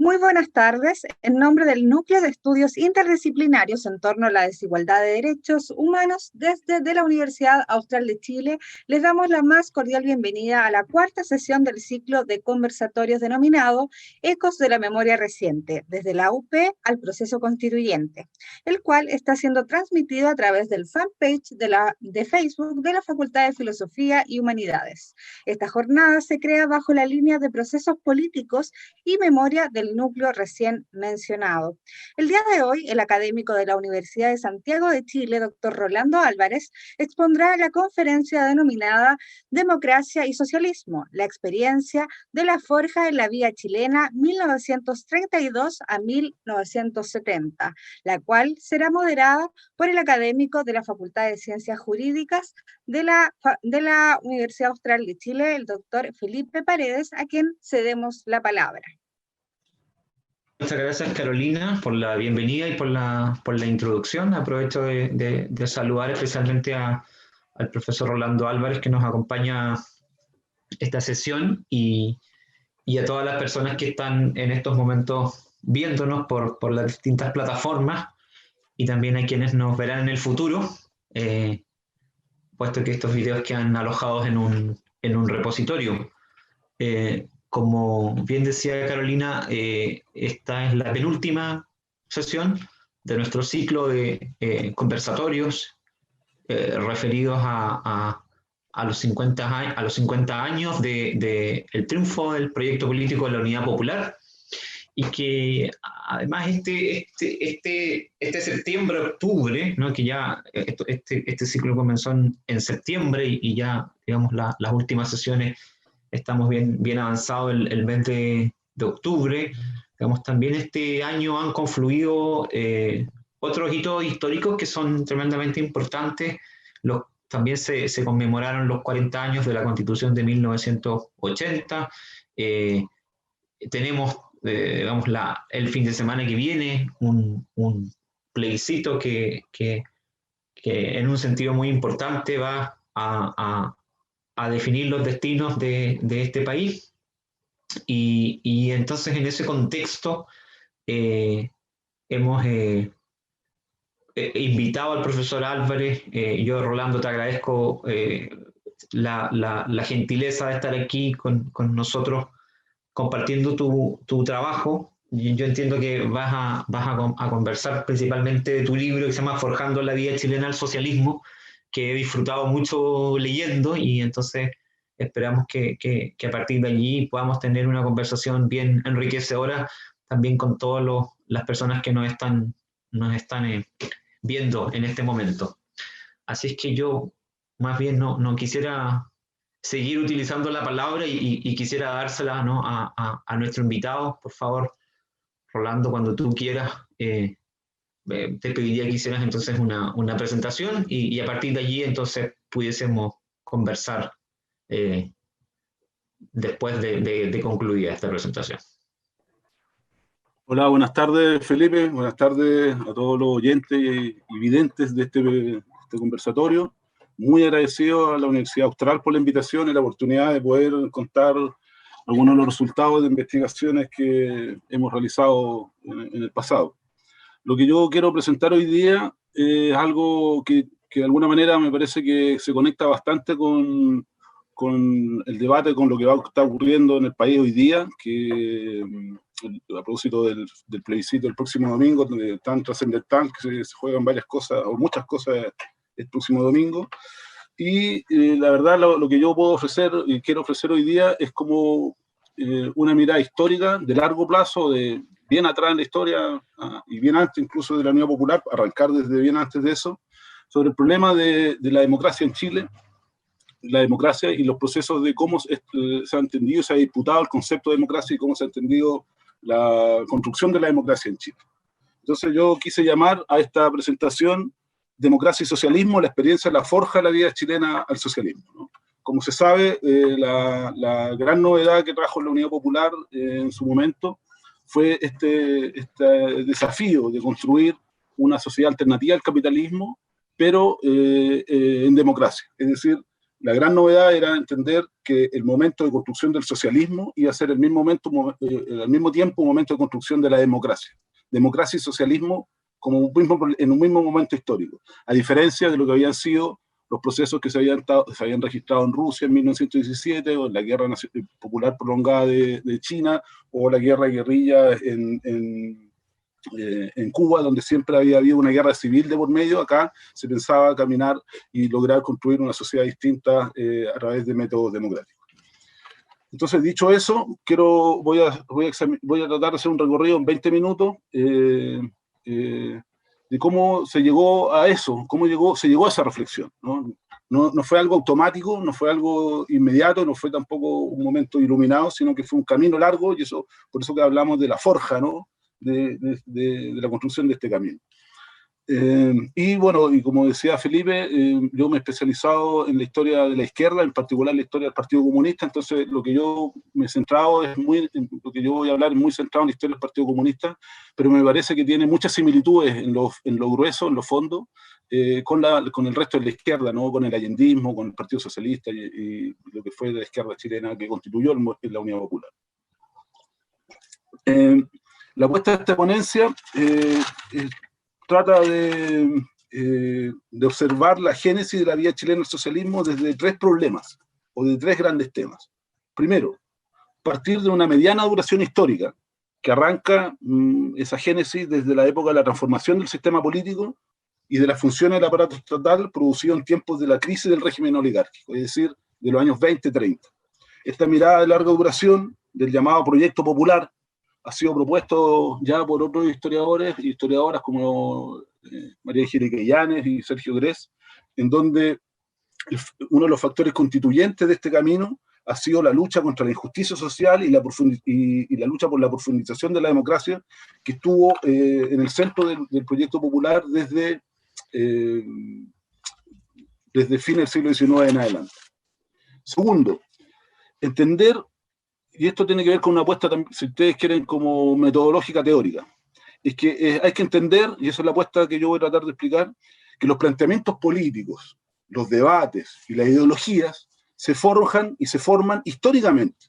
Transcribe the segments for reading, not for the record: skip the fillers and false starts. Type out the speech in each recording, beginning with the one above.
Muy buenas tardes. En nombre del Núcleo de Estudios Interdisciplinarios en torno a la desigualdad de derechos humanos desde la Universidad Austral de Chile, les damos la más cordial bienvenida a la cuarta sesión del ciclo de conversatorios denominado Ecos de la Memoria Reciente, desde la UP al proceso constituyente, el cual está siendo transmitido a través del fanpage de Facebook de la Facultad de Filosofía y Humanidades. Esta jornada se crea bajo la línea de procesos políticos y memoria del núcleo recién mencionado. El día de hoy, el académico de la Universidad de Santiago de Chile, doctor Rolando Álvarez, expondrá la conferencia denominada Democracia y Socialismo, la experiencia de la forja en la vía chilena 1932 a 1970, la cual será moderada por el académico de la Facultad de Ciencias Jurídicas de la Universidad Austral de Chile, el doctor Felipe Paredes, a quien cedemos la palabra. Muchas gracias, Carolina, por la bienvenida y por la introducción. Aprovecho de saludar especialmente al profesor Rolando Álvarez, que nos acompaña esta sesión, y a todas las personas que están en estos momentos viéndonos por las distintas plataformas, y también a quienes nos verán en el futuro, puesto que estos videos quedan alojados en un repositorio. Como bien decía Carolina, esta es la penúltima sesión de nuestro ciclo de conversatorios referidos a los 50 años del triunfo del proyecto político de la Unidad Popular, y que además este septiembre-octubre, ¿no? Que ya este ciclo comenzó en septiembre, y ya, digamos, las últimas sesiones estamos bien avanzados el mes de octubre. Digamos, también este año han confluido otros hitos históricos que son tremendamente importantes. También se conmemoraron los 40 años de la Constitución de 1980. Tenemos, digamos, el fin de semana que viene un plebiscito que en un sentido muy importante va a definir los destinos de este país. Y entonces, en ese contexto, hemos invitado al profesor Álvarez. Yo, Rolando, te agradezco la gentileza de estar aquí con nosotros compartiendo tu trabajo. Yo entiendo que vas a conversar principalmente de tu libro que se llama Forjando la Vía Chilena al Socialismo, que he disfrutado mucho leyendo, y entonces esperamos que a partir de allí podamos tener una conversación bien enriquecedora también con todas las personas que nos están viendo en este momento. Así es que yo más bien no quisiera seguir utilizando la palabra, y quisiera dársela, ¿no? a nuestro invitado. Por favor, Rolando, cuando tú quieras, te pediría que hicieras entonces una presentación, y a partir de allí entonces pudiésemos conversar después de concluida esta presentación. Hola, buenas tardes, Felipe. Buenas tardes a todos los oyentes y videntes de este conversatorio. Muy agradecido a la Universidad Austral por la invitación y la oportunidad de poder contar algunos de los resultados de investigaciones que hemos realizado en el pasado. Lo que yo quiero presentar hoy día es algo que de alguna manera me parece que se conecta bastante con el debate, con lo que está ocurriendo en el país hoy día, que a propósito del plebiscito el próximo domingo, tan trascendental, que se juegan varias cosas, o muchas cosas el próximo domingo. Y la verdad, lo que yo puedo ofrecer y quiero ofrecer hoy día es como una mirada histórica de largo plazo, de bien atrás en la historia, y bien antes incluso de la Unidad Popular, arrancar desde bien antes de eso, sobre el problema de la democracia en Chile, la democracia y los procesos de cómo se ha entendido, se ha disputado el concepto de democracia y cómo se ha entendido la construcción de la democracia en Chile. Entonces yo quise llamar a esta presentación Democracia y Socialismo, la experiencia de la forja de la vida chilena al socialismo, ¿no? Como se sabe, la gran novedad que trajo la Unidad Popular en su momento fue este desafío de construir una sociedad alternativa al capitalismo, pero en democracia. Es decir, La gran novedad era entender que el momento de construcción del socialismo iba a ser al mismo tiempo un momento de construcción de la democracia. Democracia y socialismo en un mismo momento histórico, a diferencia de lo que habían sido los procesos que se habían registrado en Rusia en 1917, o en la guerra popular prolongada de China, o la guerra guerrilla en Cuba, donde siempre había habido una guerra civil de por medio. Acá se pensaba caminar y lograr construir una sociedad distinta a través de métodos democráticos. Entonces, dicho eso, voy a tratar de hacer un recorrido en 20 minutos de cómo se llegó a eso, se llegó a esa reflexión, ¿no? No fue algo automático, no fue algo inmediato, no fue tampoco un momento iluminado, sino que fue un camino largo, y por eso que hablamos de la forja, ¿no? de la construcción de este camino. Y bueno, y como decía Felipe, yo me he especializado en la historia de la izquierda, en particular la historia del Partido Comunista. Entonces lo que yo me he centrado lo que yo voy a hablar es muy centrado en la historia del Partido Comunista, pero me parece que tiene muchas similitudes en lo grueso, en lo fondo, con el resto de la izquierda, ¿no? Con el allendismo, con el Partido Socialista y lo que fue la izquierda chilena que constituyó la Unidad Popular. La apuesta de esta ponencia trata de observar la génesis de la vida chilena del socialismo desde tres problemas, o de tres grandes temas. Primero, partir de una mediana duración histórica, que arranca esa génesis desde la época de la transformación del sistema político y de las funciones del aparato estatal producido en tiempos de la crisis del régimen oligárquico, es decir, de los años 20-30. Esta mirada de larga duración, del llamado proyecto popular, ha sido propuesto ya por otros historiadores y historiadoras como María Angélica Illanes y Sergio Grés, en donde uno de los factores constituyentes de este camino ha sido la lucha contra la injusticia social y la lucha por la profundización de la democracia, que estuvo en el centro del proyecto popular desde fin del siglo XIX en adelante. Segundo, entender, y esto tiene que ver con una apuesta, si ustedes quieren, como metodológica teórica, es que hay que entender, y esa es la apuesta que yo voy a tratar de explicar, que los planteamientos políticos, los debates y las ideologías se forjan y se forman históricamente.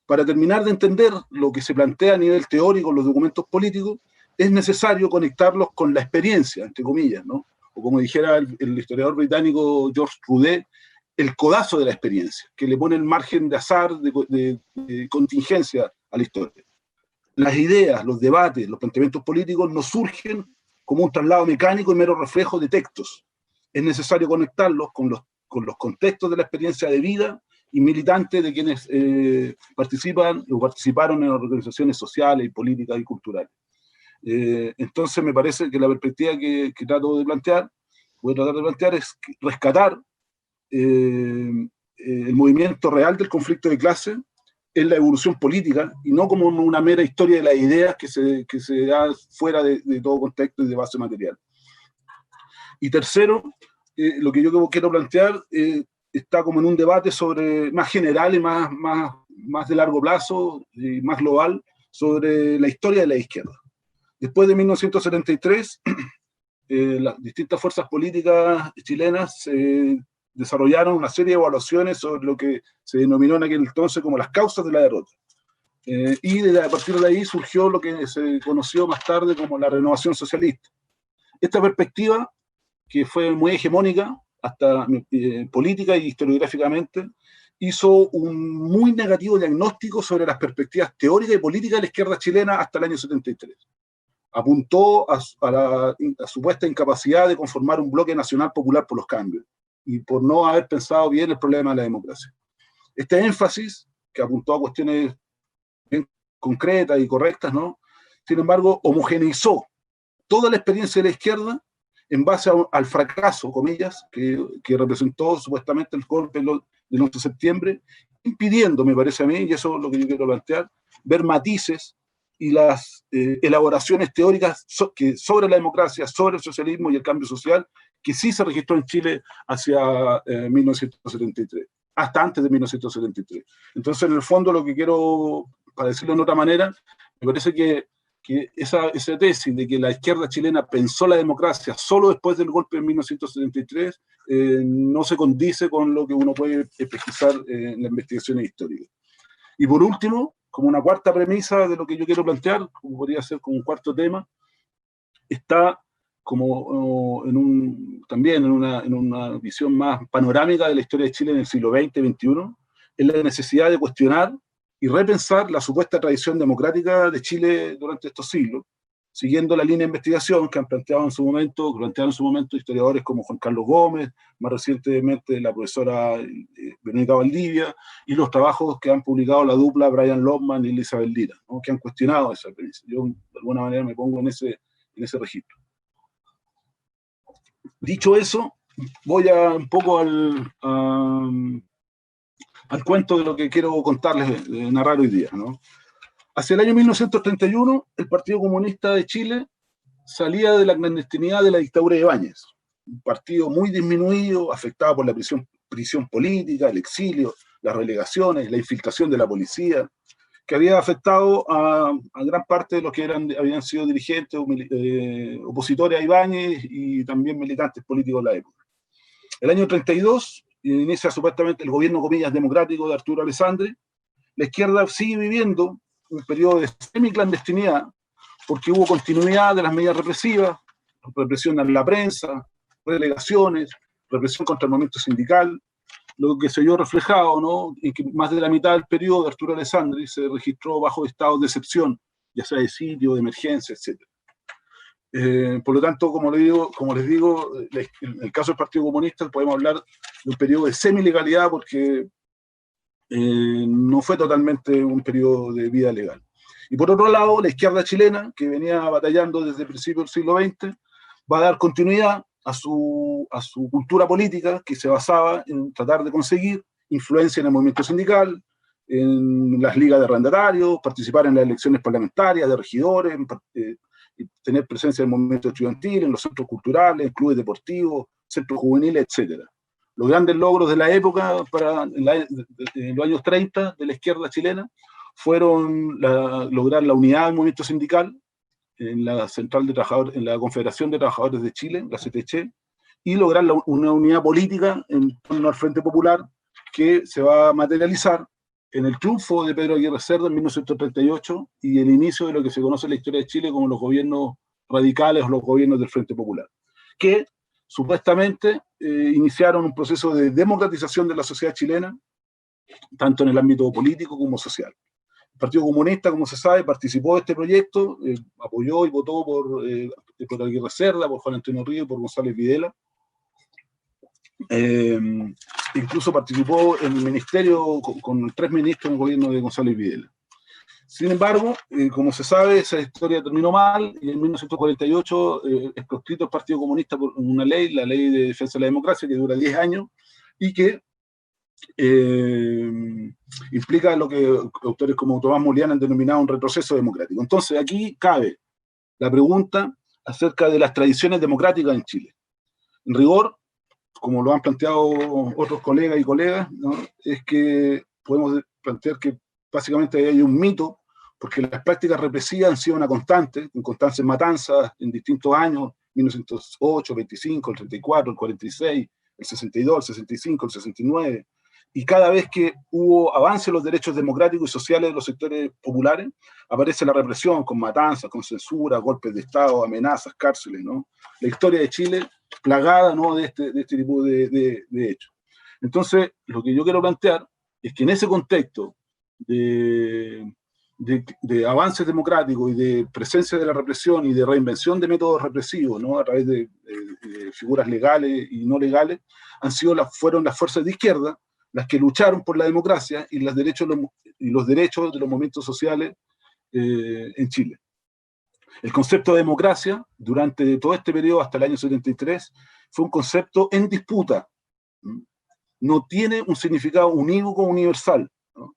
Para terminar de entender lo que se plantea a nivel teórico en los documentos políticos, es necesario conectarlos con la experiencia, entre comillas, ¿no? O como dijera el historiador británico George Roudet, el codazo de la experiencia, que le pone el margen de azar, de contingencia a la historia. Las ideas, los debates, los planteamientos políticos no surgen como un traslado mecánico y mero reflejo de textos. Es necesario conectarlos con los contextos de la experiencia de vida y militante de quienes participan o participaron en organizaciones sociales y políticas y culturales. Entonces me parece que la perspectiva que voy a tratar de plantear es rescatar el movimiento real del conflicto de clase en la evolución política, y no como una mera historia de las ideas que se da fuera de todo contexto y de base material. Y tercero, lo que yo quiero plantear está como en un debate más general y más de largo plazo y más global sobre la historia de la izquierda. Después de 1973, las distintas fuerzas políticas chilenas desarrollaron una serie de evaluaciones sobre lo que se denominó en aquel entonces como las causas de la derrota. Y a partir de ahí surgió lo que se conoció más tarde como la renovación socialista. Esta perspectiva, que fue muy hegemónica, hasta política y historiográficamente, hizo un muy negativo diagnóstico sobre las perspectivas teóricas y políticas de la izquierda chilena hasta el año 73. Apuntó a supuesta incapacidad de conformar un bloque nacional popular por los cambios y por no haber pensado bien el problema de la democracia. Este énfasis, que apuntó a cuestiones bien concretas y correctas, ¿no? Sin embargo, homogeneizó toda la experiencia de la izquierda en base al fracaso, comillas, que representó supuestamente el golpe del 11 de septiembre, impidiendo, me parece a mí, y eso es lo que yo quiero plantear, ver matices y las elaboraciones teóricas sobre la democracia, sobre el socialismo y el cambio social, que sí se registró en Chile hacia 1973, hasta antes de 1973. Entonces, en el fondo, lo que quiero, para decirlo de otra manera, me parece que que esa tesis de que la izquierda chilena pensó la democracia solo después del golpe de 1973 no se condice con lo que uno puede pesquisar en las investigaciones históricas. Y por último, como una cuarta premisa de lo que yo quiero plantear, como podría ser como un cuarto tema, está como también en una visión más panorámica de la historia de Chile en el siglo XX, XXI, es la necesidad de cuestionar y repensar la supuesta tradición democrática de Chile durante estos siglos, siguiendo la línea de investigación que han planteado en su momento, historiadores como Juan Carlos Gómez, más recientemente la profesora Verónica Valdivia, y los trabajos que han publicado la dupla Brian Lobman y Elizabeth Lira, ¿no? Que han cuestionado esa premisa. Yo de alguna manera me pongo en ese registro. Dicho eso, voy un poco al cuento de lo que quiero contarles, narrar hoy día, ¿no? Hacia el año 1931, el Partido Comunista de Chile salía de la clandestinidad de la dictadura de Ibáñez, un partido muy disminuido, afectado por la prisión política, el exilio, las relegaciones, la infiltración de la policía, que había afectado a gran parte de los que habían sido dirigentes opositores a Ibáñez y también militantes políticos de la época. El año 32 inicia supuestamente el gobierno, comillas, democrático de Arturo Alessandri. La izquierda sigue viviendo un periodo de semiclandestinidad porque hubo continuidad de las medidas represivas, represión a la prensa, relegaciones, represión contra el movimiento sindical, lo que se vio reflejado, ¿no? En que más de la mitad del periodo de Arturo Alessandri se registró bajo estados de excepción, ya sea de sitio, de emergencia, etc. Por lo tanto, como les digo, en el caso del Partido Comunista podemos hablar de un periodo de semi-legalidad porque no fue totalmente un periodo de vida legal. Y por otro lado, la izquierda chilena, que venía batallando desde el principio del siglo XX, va a dar continuidad a su cultura política, que se basaba en tratar de conseguir influencia en el movimiento sindical, en las ligas de arrendatarios, participar en las elecciones parlamentarias de regidores, tener presencia en el movimiento estudiantil, en los centros culturales, en clubes deportivos, centros juveniles, etc. Los grandes logros de la época en los años 30 de la izquierda chilena fueron lograr la unidad del movimiento sindical en la Central de Trabajadores, en la Confederación de Trabajadores de Chile, la CTC, y lograr una unidad política en torno al Frente Popular que se va a materializar en el triunfo de Pedro Aguirre Cerda en 1938 y el inicio de lo que se conoce en la historia de Chile como los gobiernos radicales o los gobiernos del Frente Popular, que supuestamente iniciaron un proceso de democratización de la sociedad chilena, tanto en el ámbito político como social. El Partido Comunista, como se sabe, participó de este proyecto, apoyó y votó por Aguirre Cerda, por Juan Antonio Ríos y por González Videla. Incluso participó en el ministerio con 3 ministros en el gobierno de González Videla. Sin embargo, como se sabe, esa historia terminó mal y en 1948 es proscrito el Partido Comunista por una ley, la Ley de Defensa de la Democracia, que dura 10 años y que implica lo que autores como Tomás Molián han denominado un retroceso democrático. Entonces, aquí cabe la pregunta acerca de las tradiciones democráticas en Chile. En rigor, como lo han planteado otros colegas y colegas, ¿no? Es que podemos plantear que básicamente hay un mito, porque las prácticas represivas han sido una constante, con constantes matanzas en distintos años, 1908, 25, el 34, el 46, el 62, el 65, el 69, y cada vez que hubo avance en los derechos democráticos y sociales de los sectores populares, aparece la represión con matanzas, con censura, golpes de Estado, amenazas, cárceles, ¿no? La historia de Chile plagada, ¿no?, de este tipo de hechos. Entonces, lo que yo quiero plantear es que en ese contexto de avances democráticos y de presencia de la represión y de reinvención de métodos represivos, ¿no?, a través de figuras legales y no legales, fueron las fuerzas de izquierda las que lucharon por la democracia y los derechos de los movimientos sociales en Chile. El concepto de democracia, durante todo este periodo hasta el año 73, fue un concepto en disputa. No tiene un significado unívoco universal, ¿no?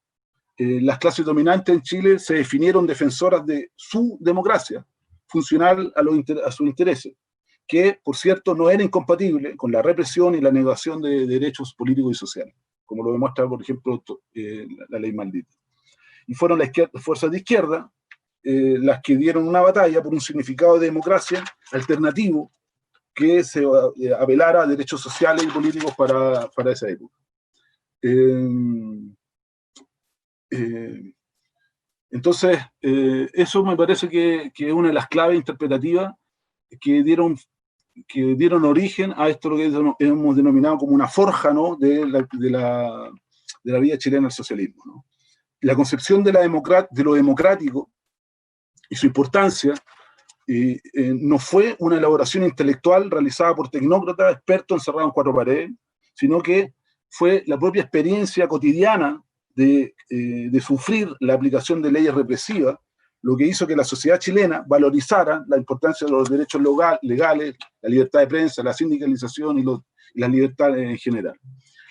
Las clases dominantes en Chile se definieron defensoras de su democracia, funcional a sus intereses, que, por cierto, no era incompatible con la represión y la negación de derechos políticos y sociales, como lo demuestra, por ejemplo, la ley maldita. Y fueron las fuerzas de izquierda las que dieron una batalla por un significado de democracia alternativo que se apelara a derechos sociales y políticos para esa época. Entonces, eso me parece que es una de las claves interpretativas que dieron origen a esto lo que hemos denominado como una forja, ¿no?, de la vida chilena al socialismo, ¿no? La concepción de lo democrático y su importancia no fue una elaboración intelectual realizada por tecnócratas expertos encerrados en cuatro paredes, sino que fue la propia experiencia cotidiana de sufrir la aplicación de leyes represivas, lo que hizo que la sociedad chilena valorizara la importancia de los derechos legales, la libertad de prensa, la sindicalización y las libertades en general.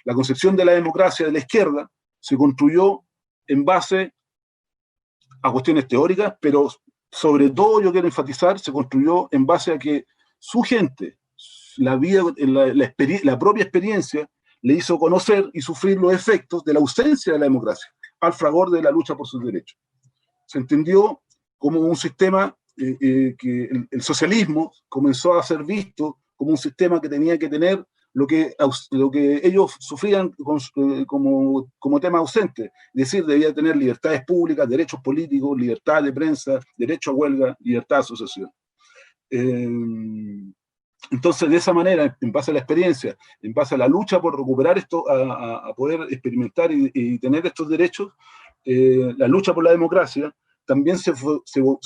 La concepción de la democracia de la izquierda se construyó en base a cuestiones teóricas, pero sobre todo, yo quiero enfatizar, se construyó en base a que su gente, la propia experiencia, le hizo conocer y sufrir los efectos de la ausencia de la democracia, al fragor de la lucha por sus derechos. Se entendió como un sistema que el socialismo comenzó a ser visto como un sistema que tenía que tener lo que ellos sufrían como tema ausente, es decir, debía tener libertades públicas, derechos políticos, libertad de prensa, derecho a huelga, libertad de asociación. Entonces, de esa manera, en base a la experiencia, en base a la lucha por recuperar esto, a poder experimentar y tener estos derechos, la lucha por la democracia también se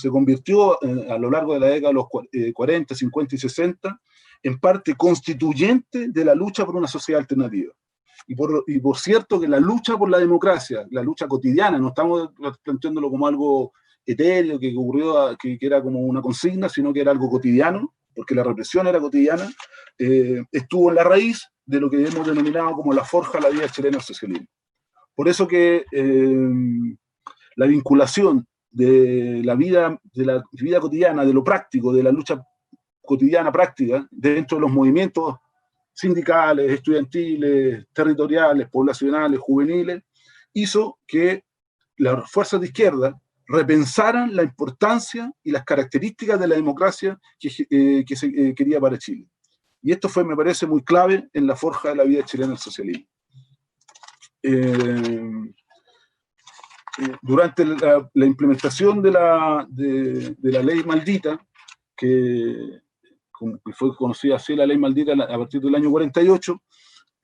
convirtió a lo largo de la década de los 40, 50 y 60 en parte constituyente de la lucha por una sociedad alternativa. Y por cierto que la lucha por la democracia, la lucha cotidiana, no estamos planteándolo como algo etéreo, que ocurrió, que era como una consigna, sino que era algo cotidiano, porque la represión era cotidiana, estuvo en la raíz de lo que hemos denominado como la forja de la vida chilena al socialismo. Por eso que la vinculación de la vida cotidiana, de lo práctico, de la lucha cotidiana práctica, dentro de los movimientos sindicales, estudiantiles, territoriales, poblacionales, juveniles, hizo que las fuerzas de izquierda repensaran la importancia y las características de la democracia que se quería para Chile. Y esto fue, me parece, muy clave en la forja de la vida chilena del socialismo. Durante la implementación de la ley maldita, que fue conocida así, la ley maldita, a partir del año 48,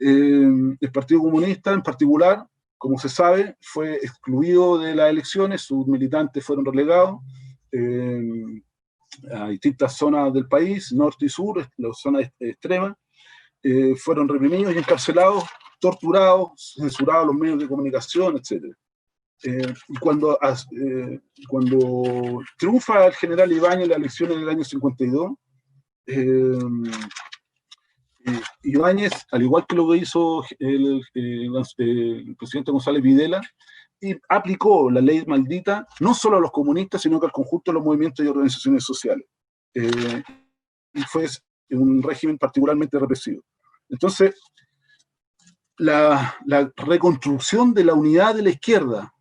el Partido Comunista en particular, como se sabe, fue excluido de las elecciones, sus militantes fueron relegados a distintas zonas del país, norte y sur, las zonas extremas, fueron reprimidos y encarcelados, torturados, censurados los medios de comunicación, etc. Y cuando triunfa el general Ibáñez en las elecciones del año 52, Ibáñez, al igual que lo que hizo el presidente González Videla, aplicó la ley maldita no solo a los comunistas, sino que al conjunto de los movimientos y organizaciones sociales. Y fue un régimen particularmente represivo. Entonces, la reconstrucción de la unidad de la izquierda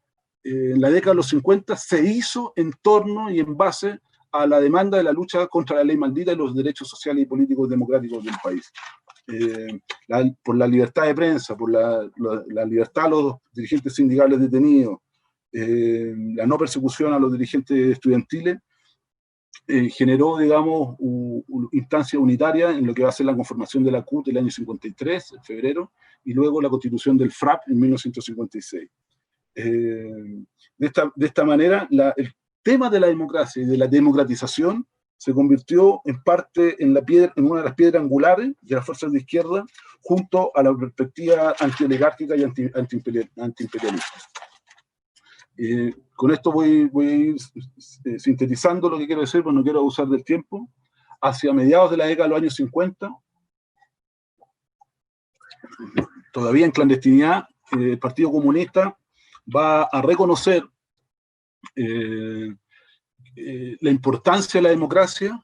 en la década de los 50 se hizo en torno y en base a la demanda de la lucha contra la ley maldita y los derechos sociales y políticos democráticos del país. Por la libertad de prensa, por la libertad a los dirigentes sindicales detenidos, la no persecución a los dirigentes estudiantiles, generó, digamos, instancia unitaria en lo que va a ser la conformación de la CUT el año 53, en febrero, y luego la constitución del FRAP en 1956. De esta manera, el tema de la democracia y de la democratización se convirtió en parte en una de las piedras angulares de las fuerzas de izquierda, junto a la perspectiva antioligárquica y antiimperialista. Con esto voy a ir sintetizando lo que quiero decir, pues no quiero abusar del tiempo. Hacia mediados de la década de los años 50, todavía en clandestinidad, el Partido Comunista va a reconocer la importancia de la democracia,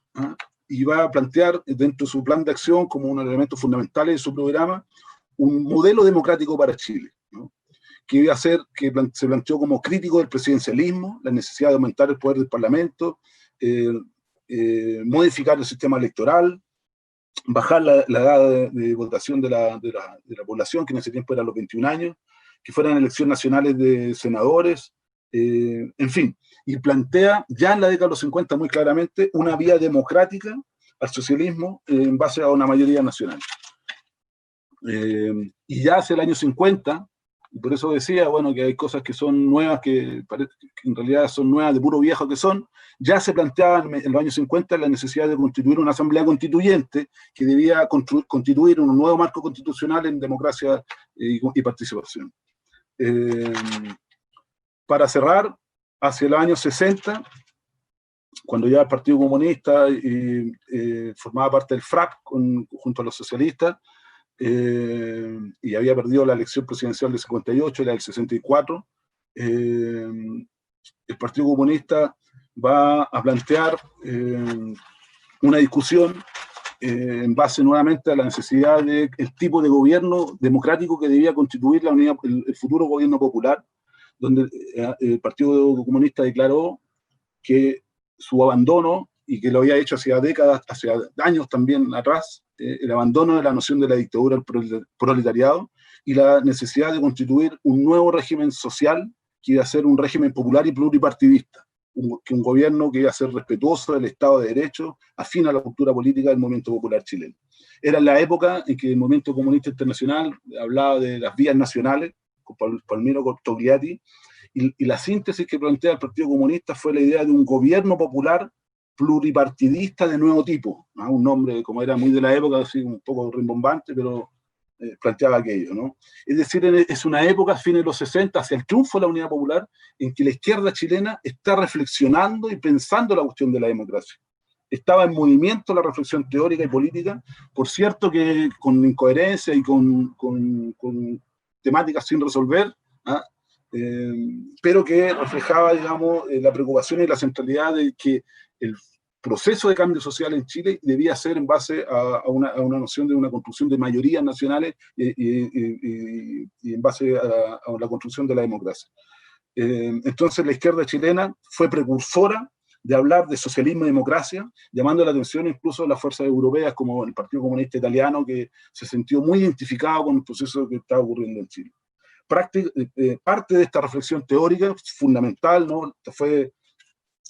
y va a plantear dentro de su plan de acción como un elemento fundamental de su programa un modelo democrático para Chile, ¿no? que iba a ser, se planteó como crítico del presidencialismo, la necesidad de aumentar el poder del Parlamento, modificar el sistema electoral, bajar la edad de votación de la población, que en ese tiempo era los 21 años, que fueran elecciones nacionales de senadores, en fin, y plantea ya en la década de los 50 muy claramente una vía democrática al socialismo en base a una mayoría nacional. Y ya hacia el año 50, y por eso decía, bueno, que hay cosas que son nuevas, que en realidad son nuevas de puro viejo que son, ya se planteaba en los años 50 la necesidad de constituir una asamblea constituyente que debía constituir un nuevo marco constitucional en democracia y participación. Para cerrar, hacia los años 60, cuando ya el Partido Comunista formaba parte del FRAP junto a los socialistas, y había perdido la elección presidencial del 58 y la del 64, el Partido Comunista va a plantear una discusión en base nuevamente a la necesidad del tipo de gobierno democrático que debía constituir el futuro gobierno popular, donde el Partido Comunista declaró que su abandono, y que lo había hecho hacia décadas, hacia años también atrás, el abandono de la noción de la dictadura del proletariado y la necesidad de constituir un nuevo régimen social que iba a ser un régimen popular y pluripartidista, un gobierno que iba a ser respetuoso del Estado de Derecho, afín a la cultura política del movimiento popular chileno. Era la época en que el movimiento comunista internacional hablaba de las vías nacionales, con Palmiro Togliatti, y la síntesis que plantea el Partido Comunista fue la idea de un gobierno popular pluripartidista de nuevo tipo, ¿no? Un nombre como era muy de la época, así un poco rimbombante, pero planteaba aquello, ¿no? Es decir, es una época, a fines de los 60, hacia el triunfo de la Unidad Popular, en que la izquierda chilena está reflexionando y pensando la cuestión de la democracia. Estaba en movimiento la reflexión teórica y política, por cierto que con incoherencia y con temáticas sin resolver, ¿ah? Pero que reflejaba, digamos, la preocupación y la centralidad de que el proceso de cambio social en Chile debía ser en base a una noción de una construcción de mayorías nacionales y en base a la construcción de la democracia. Entonces la izquierda chilena fue precursora de hablar de socialismo y democracia, llamando la atención incluso a las fuerzas europeas como el Partido Comunista Italiano, que se sintió muy identificado con el proceso que estaba ocurriendo en Chile. Parte de esta reflexión teórica fundamental, ¿no?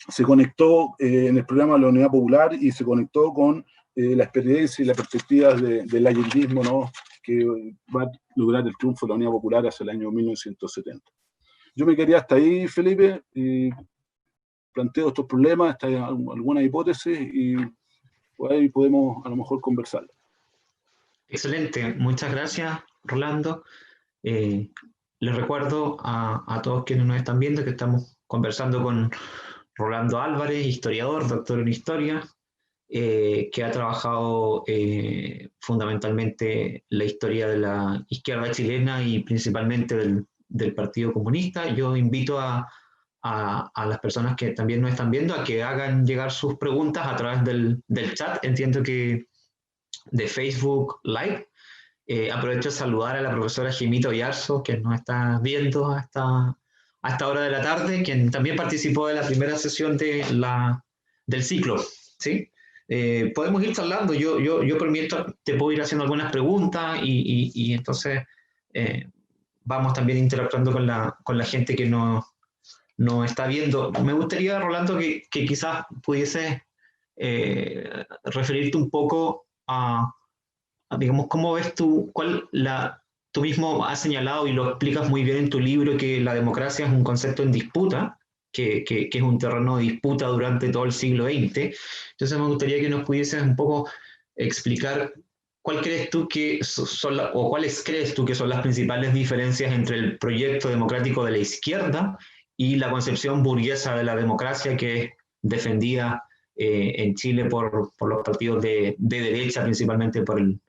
Se conectó en el programa de la Unidad Popular y se conectó con la experiencia y las perspectivas del allendismo, ¿no? Que va a lograr el triunfo de la Unidad Popular hacia el año 1970. Yo me quedaría hasta ahí, Felipe, y planteo estos problemas, hasta algunas hipótesis, y pues ahí podemos a lo mejor conversar. Excelente, muchas gracias, Rolando. Les recuerdo a todos quienes nos están viendo que estamos conversando con Rolando Álvarez, historiador, doctor en historia, que ha trabajado fundamentalmente la historia de la izquierda chilena y principalmente del Partido Comunista. Yo invito a las personas que también nos están viendo a que hagan llegar sus preguntas a través del chat. Entiendo que de Facebook Live. Aprovecho de saludar a la profesora Jimito Yarzo, que nos está viendo a esta hora de la tarde, quien también participó de la primera sesión del ciclo, ¿sí? Podemos ir charlando, yo por mientras te puedo ir haciendo algunas preguntas y entonces vamos también interactuando con la gente que nos está viendo. Me gustaría, Rolando, que quizás pudieses referirte un poco a digamos, ¿cómo ves tú, tú mismo has señalado y lo explicas muy bien en tu libro que la democracia es un concepto en disputa, que es un terreno de disputa durante todo el siglo XX? Entonces me gustaría que nos pudieses un poco explicar cuáles crees tú que son las principales diferencias entre el proyecto democrático de la izquierda y la concepción burguesa de la democracia que es defendida en Chile por los partidos de derecha, principalmente por el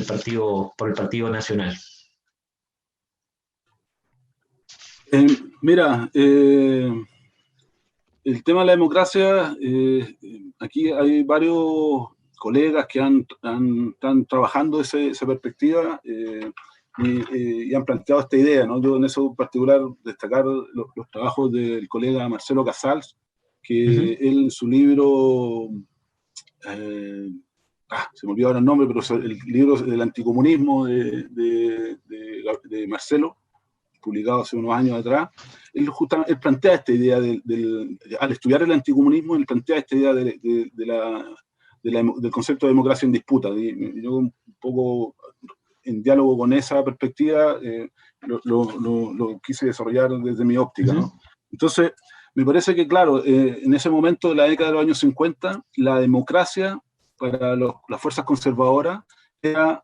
Partido Nacional. Mira, el tema de la democracia, aquí hay varios colegas que están trabajando esa perspectiva. y han planteado esta idea, ¿no? Yo en eso en particular destacar los trabajos del colega Marcelo Casals, que él en su libro, se me olvidó ahora el nombre, pero el libro del anticomunismo de Marcelo, publicado hace unos años atrás, él plantea esta idea al estudiar el anticomunismo, él plantea esta idea del concepto de democracia en disputa. Y yo un poco en diálogo con esa perspectiva lo quise desarrollar desde mi óptica, ¿no? Entonces, me parece que, claro, en ese momento de la década de los años 50, la democracia para las fuerzas conservadoras era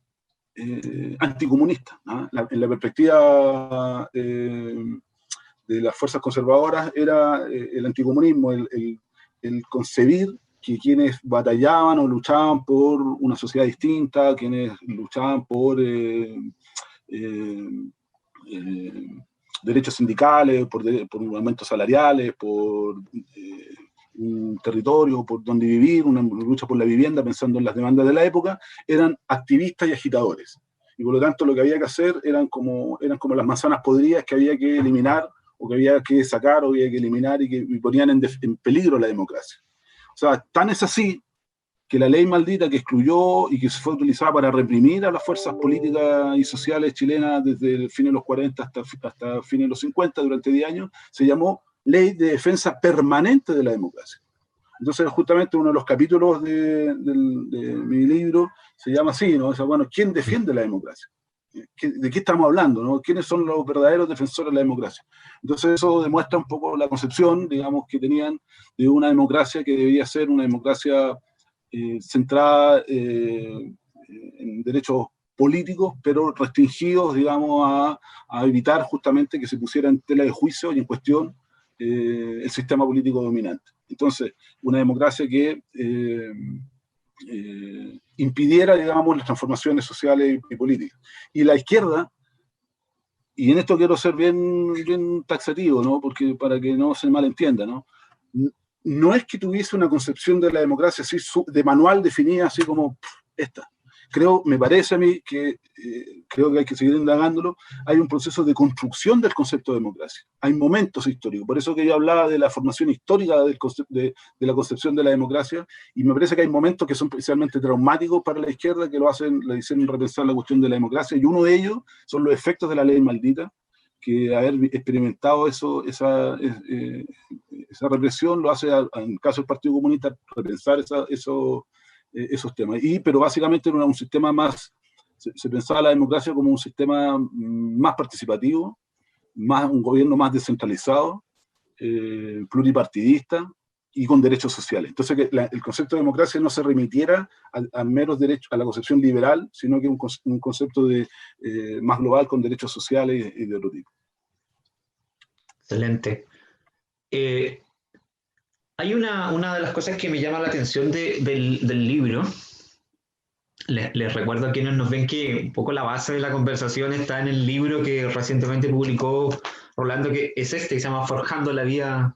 anticomunista, ¿no? En la perspectiva de las fuerzas conservadoras era el anticomunismo, el concebir que quienes batallaban o luchaban por una sociedad distinta, quienes luchaban por derechos sindicales, por aumentos salariales, por un territorio, por donde vivir, una lucha por la vivienda, pensando en las demandas de la época, eran activistas y agitadores. Y por lo tanto lo que había que hacer eran como las manzanas podridas que había que eliminar, o que había que sacar, o había que eliminar, y ponían en peligro la democracia. O sea, tan es así que la ley maldita que excluyó y que fue utilizada para reprimir a las fuerzas políticas y sociales chilenas desde el fin de los 40 hasta fines de los 50, durante 10 años, se llamó Ley de Defensa Permanente de la Democracia. Entonces, justamente uno de los capítulos de mi libro se llama así, ¿no? O sea, bueno, ¿quién defiende la democracia? ¿De qué estamos hablando, no? ¿Quiénes son los verdaderos defensores de la democracia? Entonces eso demuestra un poco la concepción, digamos, que tenían de una democracia que debía ser una democracia centrada en derechos políticos, pero restringidos, digamos, a evitar justamente que se pusiera en tela de juicio y en cuestión el sistema político dominante. Entonces, una democracia que impidiera, digamos, las transformaciones sociales y políticas. Y la izquierda, y en esto quiero ser bien taxativo, ¿no? Porque para que no se malentienda, ¿no? No es que tuviese una concepción de la democracia así de manual definida, así como esta. Me parece a mí que creo que hay que seguir indagándolo. Hay un proceso de construcción del concepto de democracia. Hay momentos históricos. Por eso que yo hablaba de la formación histórica de la concepción de la democracia, y me parece que hay momentos que son especialmente traumáticos para la izquierda, que le hicieron repensar la cuestión de la democracia, y uno de ellos son los efectos de la ley maldita, que haber experimentado esa represión lo hace, en el caso del Partido Comunista, repensar esos temas. Pero básicamente era un sistema más, se pensaba la democracia como un sistema más participativo, un gobierno más descentralizado, pluripartidista y con derechos sociales. Entonces, que el concepto de democracia no se remitiera a meros derechos, a la concepción liberal, sino que un concepto más global, con derechos sociales y de otro tipo. Excelente. Hay una de las cosas que me llama la atención del libro. Les recuerdo a quienes nos ven que un poco la base de la conversación está en el libro que recientemente publicó Rolando, que es que se llama Forjando la Vía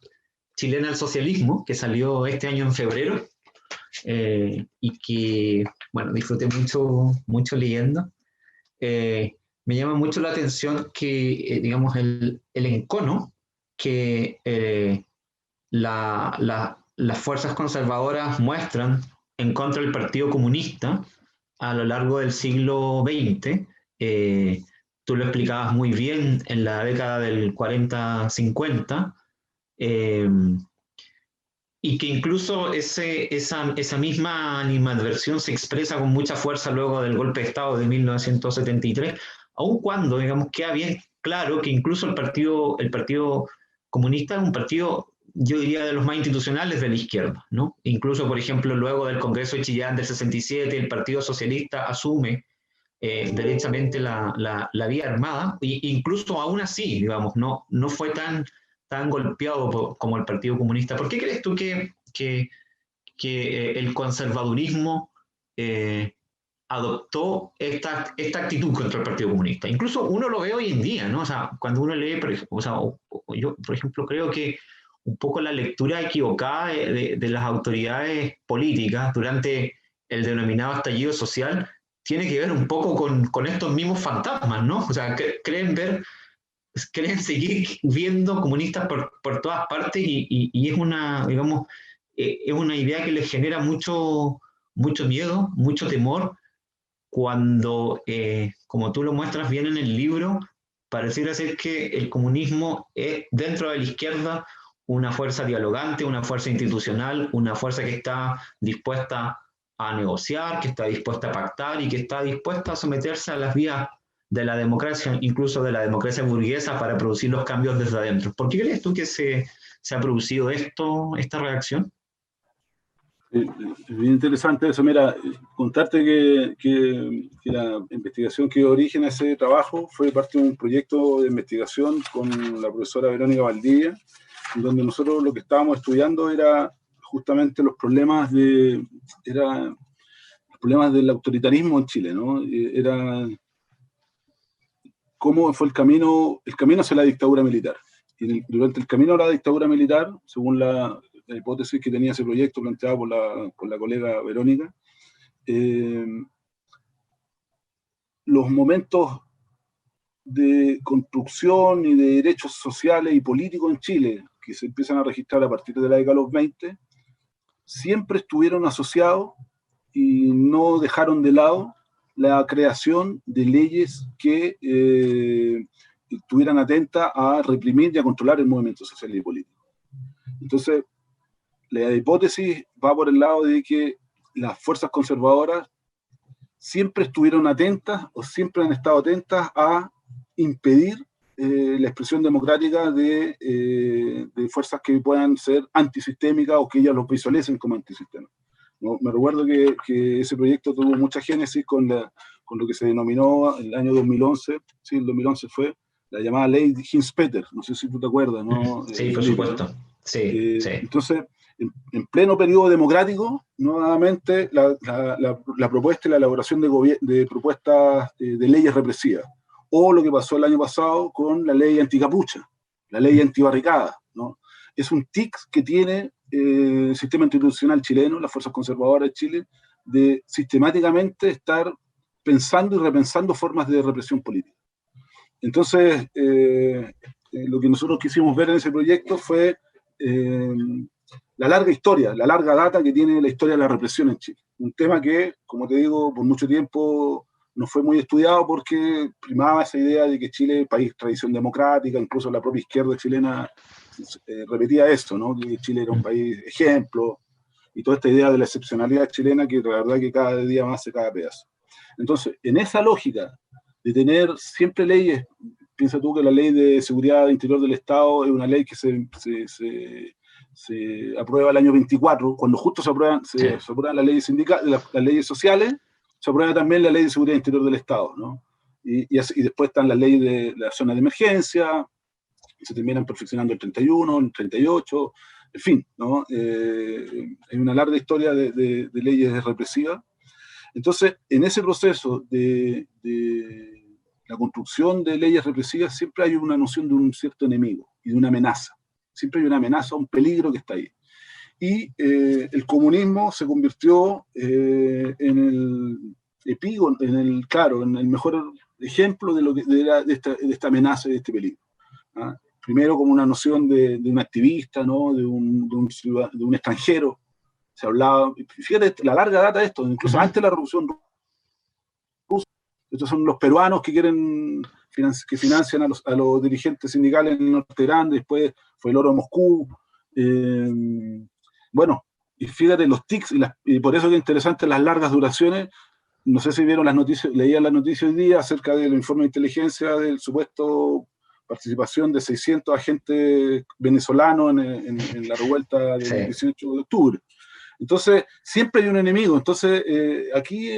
Chilena al Socialismo, que salió este año en febrero, y que, bueno, disfruté mucho leyendo. Me llama mucho la atención que, digamos, el encono que las fuerzas conservadoras muestran en contra del Partido Comunista a lo largo del siglo XX. Tú lo explicabas muy bien en la década del 40-50, y que incluso esa misma animadversión se expresa con mucha fuerza luego del golpe de Estado de 1973, aun cuando, digamos, queda bien claro que incluso el Partido Comunista es un partido, yo diría, de los más institucionales de la izquierda, ¿no? Incluso, por ejemplo, luego del Congreso de Chillán del 67, el Partido Socialista asume derechamente la vía armada, e incluso aún así, digamos, no fue tan golpeado como el Partido Comunista. ¿Por qué crees tú que el conservadurismo adoptó esta actitud contra el Partido Comunista? Incluso uno lo ve hoy en día, ¿no? O sea, cuando uno lee, yo, por ejemplo, creo que un poco la lectura equivocada de las autoridades políticas durante el denominado estallido social tiene que ver un poco con estos mismos fantasmas, ¿no? O sea, creen seguir viendo comunistas por todas partes y es una, digamos, es una idea que les genera mucho miedo, mucho temor, cuando, como tú lo muestras bien en el libro, pareciera ser que el comunismo es, dentro de la izquierda, una fuerza dialogante, una fuerza institucional, una fuerza que está dispuesta a negociar, que está dispuesta a pactar y que está dispuesta a someterse a las vías de la democracia, incluso de la democracia burguesa, para producir los cambios desde adentro. ¿Por qué crees tú que se ha producido esta reacción? Es bien interesante eso. Mira, contarte que la investigación que dio origen a ese trabajo fue parte de un proyecto de investigación con la profesora Verónica Valdivia, donde nosotros lo que estábamos estudiando era justamente los problemas del autoritarismo en Chile, ¿no? Era cómo fue el camino hacia la dictadura militar. Y durante el camino a la dictadura militar, según la hipótesis que tenía ese proyecto planteado por la colega Verónica, los momentos de construcción y de derechos sociales y políticos en Chile, que se empiezan a registrar a partir de la década de los 20, siempre estuvieron asociados y no dejaron de lado la creación de leyes que estuvieran atentas a reprimir y a controlar el movimiento social y político. Entonces, la hipótesis va por el lado de que las fuerzas conservadoras siempre estuvieron atentas o siempre han estado atentas a impedir la expresión democrática de fuerzas que puedan ser antisistémicas o que ellas los visualicen como antisistémicas. ¿No? Me recuerdo que ese proyecto tuvo mucha génesis con lo que se denominó el año 2011, sí, el 2011 fue la llamada ley Hinz-Peter, no sé si tú te acuerdas, ¿no? Sí, por supuesto. Sí, sí. Entonces, en pleno periodo democrático, nuevamente la propuesta y la elaboración de propuestas de leyes represivas, o lo que pasó el año pasado con la ley anticapucha, la ley antibarricada, ¿no? Es un tic que tiene el sistema institucional chileno, las fuerzas conservadoras de Chile, de sistemáticamente estar pensando y repensando formas de represión política. Entonces, lo que nosotros quisimos ver en ese proyecto fue la larga historia, la larga data que tiene la historia de la represión en Chile. Un tema que, como te digo, por mucho tiempo no fue muy estudiado porque primaba esa idea de que Chile es país tradición democrática, incluso la propia izquierda chilena repetía eso, ¿no? Que Chile era un país ejemplo, y toda esta idea de la excepcionalidad chilena que la verdad que cada día más se cae a pedazos. Entonces, en esa lógica de tener siempre leyes, piensa tú que la ley de seguridad interior del Estado es una ley que se aprueba el año 24, cuando justo se aprueban las leyes sindicales, las leyes sociales, se aprueba también la ley de seguridad interior del Estado, ¿no? Y después están las leyes de las zonas de emergencia, y se terminan perfeccionando el 31, el 38, en fin, ¿no? Hay una larga historia de leyes represivas. Entonces, en ese proceso de la construcción de leyes represivas siempre hay una noción de un cierto enemigo y de una amenaza. Siempre hay una amenaza, un peligro que está ahí. Y el comunismo se convirtió en el epígono, en el mejor ejemplo de esta amenaza y de este peligro. ¿Ah? Primero como una noción de un activista, ¿no? de un extranjero. Se hablaba, fíjate la larga data de esto, incluso antes de la Revolución Rusa. Estos son los peruanos que financian a los dirigentes sindicales en el Norte Grande, después fue el oro de Moscú. Bueno, y fíjate los tics, y por eso que es interesante las largas duraciones. No sé si vieron las noticias, leían las noticias hoy día acerca del informe de inteligencia del supuesto participación de 600 agentes venezolanos en la revuelta del 18 de octubre. Entonces, siempre hay un enemigo. Entonces, aquí,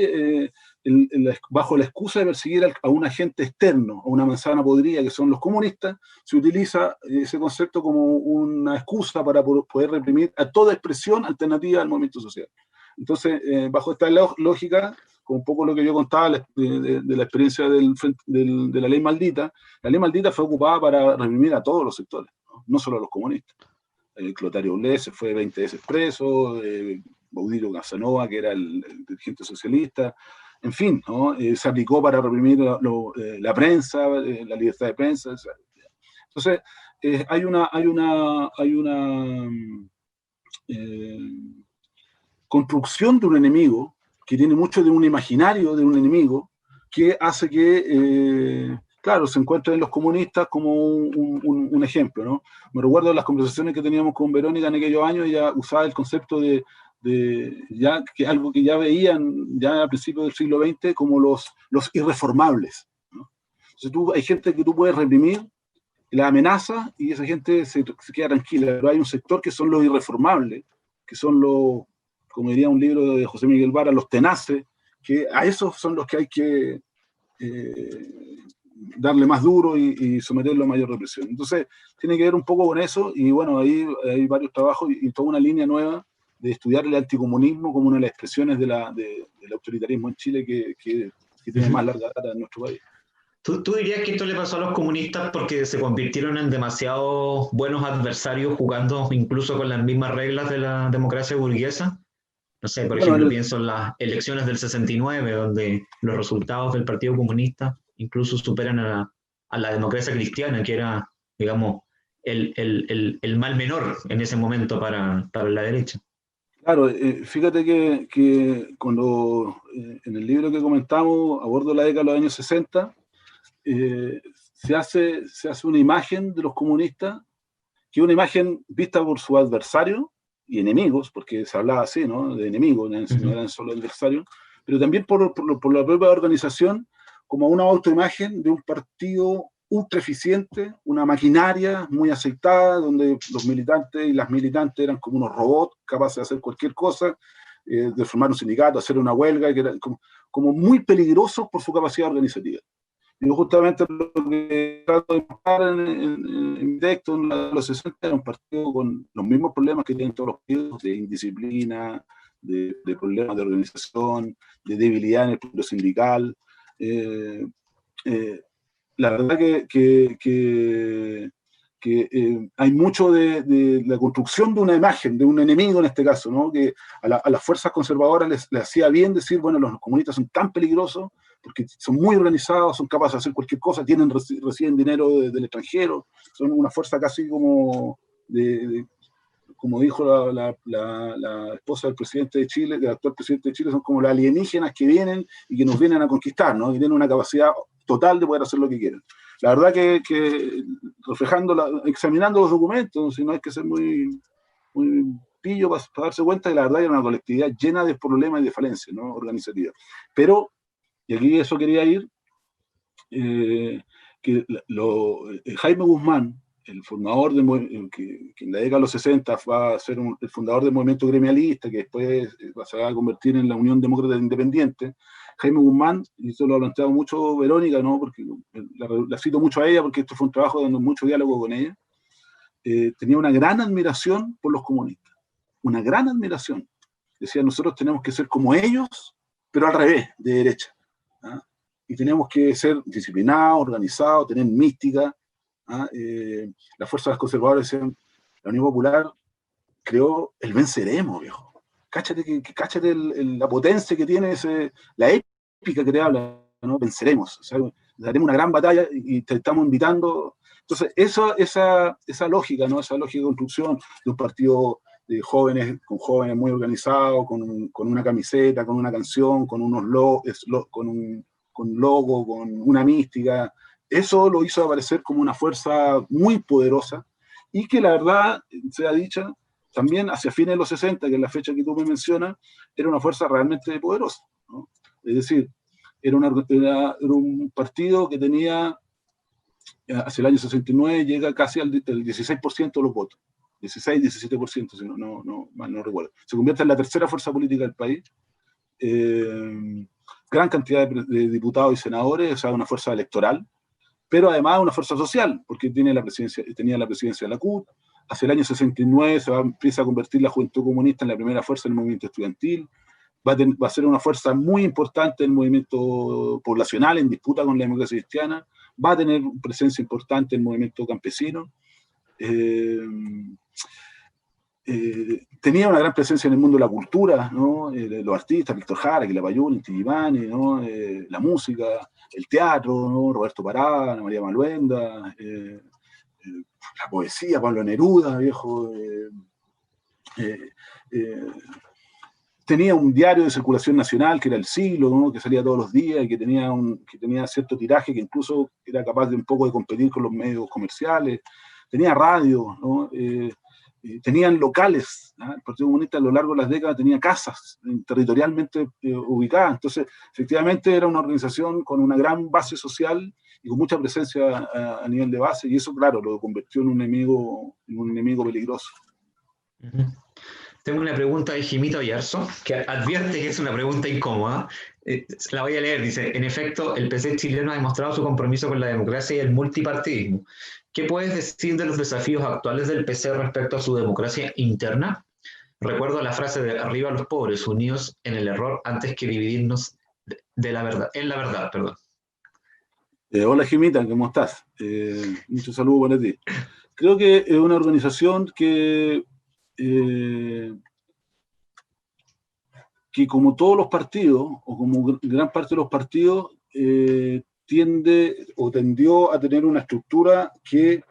bajo la excusa de perseguir a un agente externo, a una manzana podrida, que son los comunistas, se utiliza ese concepto como una excusa para poder reprimir a toda expresión alternativa al movimiento social. Entonces, bajo esta lógica, como un poco lo que yo contaba de la experiencia de la ley maldita fue ocupada para reprimir a todos los sectores, no solo a los comunistas. Clotario Blest se fue 20 veces preso, Baudilio Casanova, que era el dirigente socialista, en fin, ¿no? Se aplicó para reprimir la prensa, la libertad de prensa. Entonces, hay una construcción de un enemigo que tiene mucho de un imaginario de un enemigo que hace que, claro, se encuentren los comunistas como un ejemplo, ¿no? Me recuerdo de las conversaciones que teníamos con Verónica en aquellos años, ella usaba el concepto de ya que algo que ya veían ya a principios del siglo XX como los irreformables, ¿no? Entonces hay gente que tú puedes reprimir, la amenaza, y esa gente se queda tranquila, pero hay un sector que son los irreformables, que son los, como diría un libro de José Miguel Vara, los tenaces, que a esos son los que hay que darle más duro y someterlo a mayor represión. Entonces, tiene que ver un poco con eso, y bueno, ahí hay varios trabajos y toda una línea nueva de estudiar el anticomunismo como una de las expresiones del autoritarismo en Chile que tiene más larga data en nuestro país. ¿Tú dirías que esto le pasó a los comunistas porque se convirtieron en demasiado buenos adversarios jugando incluso con las mismas reglas de la democracia burguesa? No sé, por ejemplo, pienso en las elecciones del 69, donde los resultados del Partido Comunista incluso superan a la democracia cristiana, que era, digamos, el mal menor en ese momento para la derecha. Claro, fíjate que cuando en el libro que comentamos, abordo la década de los años 60, se hace una imagen de los comunistas, que es una imagen vista por su adversario y enemigos, porque se hablaba así, ¿no? De enemigos, no eran solo adversarios, pero también por la propia organización, como una autoimagen de un partido ultra eficiente, una maquinaria muy aceitada, donde los militantes y las militantes eran como unos robots capaces de hacer cualquier cosa, de formar un sindicato, hacer una huelga, que eran como muy peligrosos por su capacidad organizativa. Y justamente lo que trato de mostrar en mi texto en los 60 era un partido con los mismos problemas que tienen todos los partidos, de indisciplina, de problemas de organización, de debilidad en el punto sindical. La verdad que hay mucho de la construcción de una imagen, de un enemigo en este caso, ¿no? Que a las fuerzas conservadoras les hacía bien decir, bueno, los comunistas son tan peligrosos porque son muy organizados, son capaces de hacer cualquier cosa, reciben dinero del extranjero, son una fuerza casi como como dijo la esposa del presidente de Chile, del actual presidente de Chile, son como los alienígenas que vienen y que nos vienen a conquistar, ¿no? Y tienen una capacidad total de poder hacer lo que quieren. La verdad que examinando los documentos, si no hay que ser muy pillo para darse cuenta que la verdad era una colectividad llena de problemas y de falencias, ¿no? Organizativas. Pero, y aquí eso quería ir, que Jaime Guzmán, el formador que en la década de los 60 va a ser el fundador del movimiento gremialista, que después se va a convertir en la Unión Demócrata Independiente. Jaime Guzmán, y esto lo ha planteado mucho Verónica, ¿no? Porque la cito mucho a ella, porque esto fue un trabajo donde mucho diálogo con ella, tenía una gran admiración por los comunistas, una gran admiración. Decía, nosotros tenemos que ser como ellos, pero al revés, de derecha, ¿ah? Y tenemos que ser disciplinados, organizados, tener mística. Las fuerzas conservadoras decían, la Unión Popular creó el venceremos, viejo. Cáchate la potencia que tiene la épica que te habla, ¿no? Venceremos, o sea, daremos una gran batalla y te estamos invitando. Entonces, esa lógica, ¿no? Esa lógica de construcción de un partido de jóvenes, con jóvenes muy organizados, con una camiseta, con una canción, con unos con un logo, con una mística. Eso lo hizo aparecer como una fuerza muy poderosa y que la verdad, sea dicha, también hacia fines de los 60, que es la fecha que tú me mencionas, era una fuerza realmente poderosa, ¿no? Es decir, era un partido que tenía, hacia el año 69, llega casi al 16% de los votos. 16, 17%, si no recuerdo. Se convierte en la tercera fuerza política del país. Gran cantidad de diputados y senadores, o sea, una fuerza electoral, pero además una fuerza social, porque tenía la presidencia de la CUT. Hacia el año 69 empieza a convertir la Juventud Comunista en la primera fuerza del movimiento estudiantil. Va a ser una fuerza muy importante del movimiento poblacional en disputa con la democracia cristiana. Va a tener presencia importante en el movimiento campesino. tenía una gran presencia en el mundo de la cultura, ¿no? Los artistas, Víctor Jara, Quilapayún, Inti Illimani, ¿no? La música, el teatro, ¿no? Roberto Parada, Ana María Maluenda, la poesía, Pablo Neruda, viejo. Tenía un diario de circulación nacional que era El Siglo, ¿no? Que salía todos los días y que tenía cierto tiraje que incluso era capaz de un poco de competir con los medios comerciales. Tenía radio, ¿no? Tenían locales, ¿no? El Partido Comunista a lo largo de las décadas tenía casas territorialmente ubicadas. Entonces, efectivamente era una organización con una gran base social y con mucha presencia a nivel de base, y eso, claro, lo convirtió en un enemigo peligroso. Uh-huh. Tengo una pregunta de Jimito Ayarzo, que advierte que es una pregunta incómoda. La voy a leer. Dice: en efecto, el PC chileno ha demostrado su compromiso con la democracia y el multipartidismo. ¿Qué puedes decir de los desafíos actuales del PC respecto a su democracia interna? Recuerdo la frase de arriba los pobres, unidos en el error antes que dividirnos en la verdad, perdón. Hola Jimita, ¿cómo estás? Muchos saludos para ti. Creo que es una organización que como todos los partidos, o como gran parte de los partidos, tendió a tener una estructura que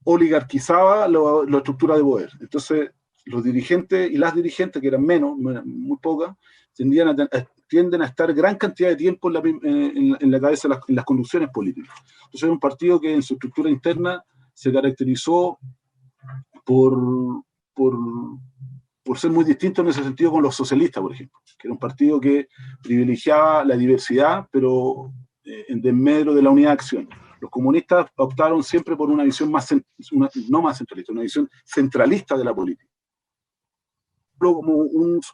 oligarquizaba la estructura de poder. Entonces, los dirigentes y las dirigentes, que eran menos, muy pocas, tienden a estar gran cantidad de tiempo en la cabeza, en las conducciones políticas. Entonces, es un partido que en su estructura interna se caracterizó por ser muy distinto en ese sentido con los socialistas, por ejemplo, que era un partido que privilegiaba la diversidad, pero en desmedro de la unidad de acción. Los comunistas optaron siempre por una visión no más centralista, una visión centralista de la política, como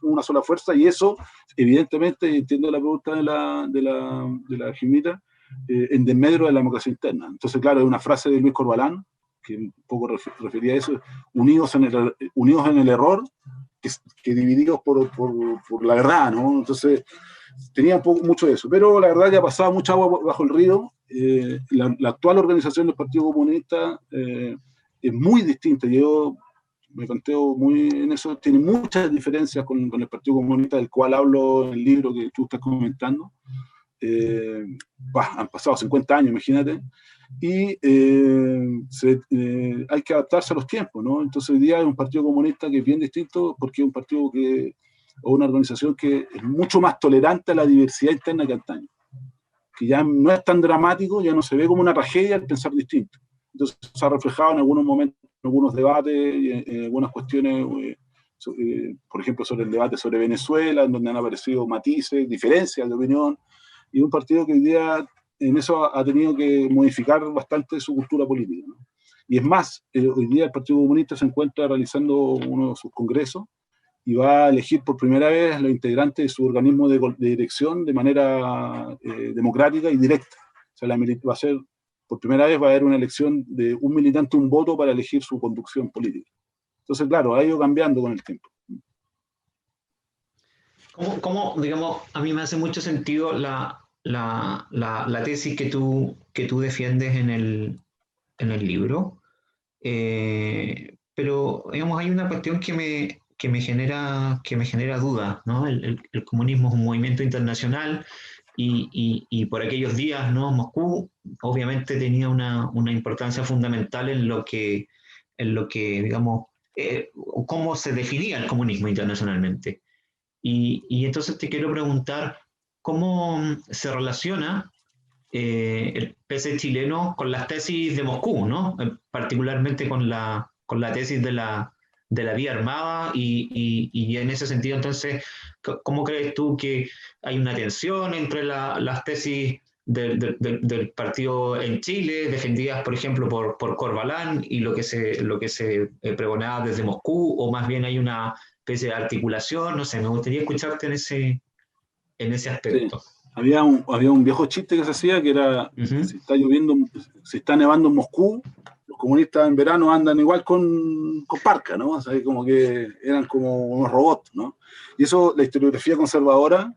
una sola fuerza, y eso, evidentemente, entiendo la pregunta de la Jimita, en desmedro de la democracia interna. Entonces, claro, es una frase de Luis Corbalán, que un poco refería a eso: unidos en el error, que divididos por la verdad, ¿no? Entonces, tenía mucho de eso. Pero la verdad que ha pasado mucha agua bajo el río. La actual organización del Partido Comunista es muy distinta. Yo me planteo muy en eso. Tiene muchas diferencias con el Partido Comunista, del cual hablo en el libro que tú estás comentando. Han pasado 50 años, imagínate. Y hay que adaptarse a los tiempos, ¿no? Entonces hoy día es un partido comunista que es bien distinto, porque es un partido o una organización que es mucho más tolerante a la diversidad interna que antaño, que ya no es tan dramático, ya no se ve como una tragedia el pensar distinto. Entonces se ha reflejado en algunos momentos, en algunos debates, en algunas cuestiones, por ejemplo, sobre el debate sobre Venezuela, en donde han aparecido matices, diferencias de opinión, y un partido que hoy día en eso ha tenido que modificar bastante su cultura política, ¿no? Y es más, hoy día el Partido Comunista se encuentra realizando uno de sus congresos y va a elegir por primera vez a los integrantes de su organismo de dirección de manera democrática y directa. O sea, por primera vez va a haber una elección de un militante, un voto para elegir su conducción política. Entonces, claro, ha ido cambiando con el tiempo. ¿Cómo, digamos, a mí me hace mucho sentido la tesis que tú defiendes en el libro, pero digamos, hay una cuestión que me genera dudas, ¿no? El comunismo es un movimiento internacional y por aquellos días, ¿no? Moscú obviamente tenía una importancia fundamental en lo que digamos, cómo se definía el comunismo internacionalmente. Y entonces te quiero preguntar, ¿cómo se relaciona el PC chileno con las tesis de Moscú, ¿no? Particularmente con la tesis de la vía armada y en ese sentido, entonces, ¿cómo crees tú que hay una tensión entre las tesis del partido en Chile, defendidas, por ejemplo, por Corbalán, y lo que se pregonaba desde Moscú, o más bien hay una especie de articulación? No sé, me gustaría escucharte en ese aspecto. Sí. Había un viejo chiste que se hacía, que era, si está lloviendo, si está nevando en Moscú, los comunistas en verano andan igual con parca, ¿no? O sea, como que eran como unos robots, ¿no? Y eso, la historiografía conservadora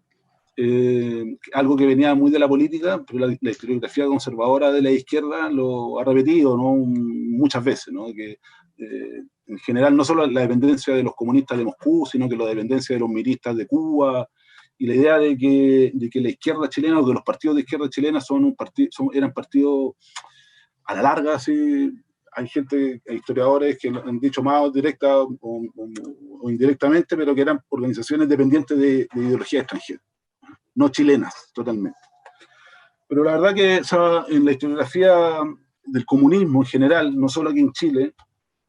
algo que venía muy de la política, pero la historiografía conservadora de la izquierda lo ha repetido, ¿no? Muchas veces, ¿no? Que en general no solo la dependencia de los comunistas de Moscú, sino que la dependencia de los miristas de Cuba, y la idea de que la izquierda chilena, o que los partidos de izquierda chilena eran partidos a la larga, así. Hay historiadores que han dicho más directa o indirectamente, pero que eran organizaciones dependientes de ideología extranjera, no chilenas totalmente. Pero la verdad que en la historiografía del comunismo en general, no solo aquí en Chile,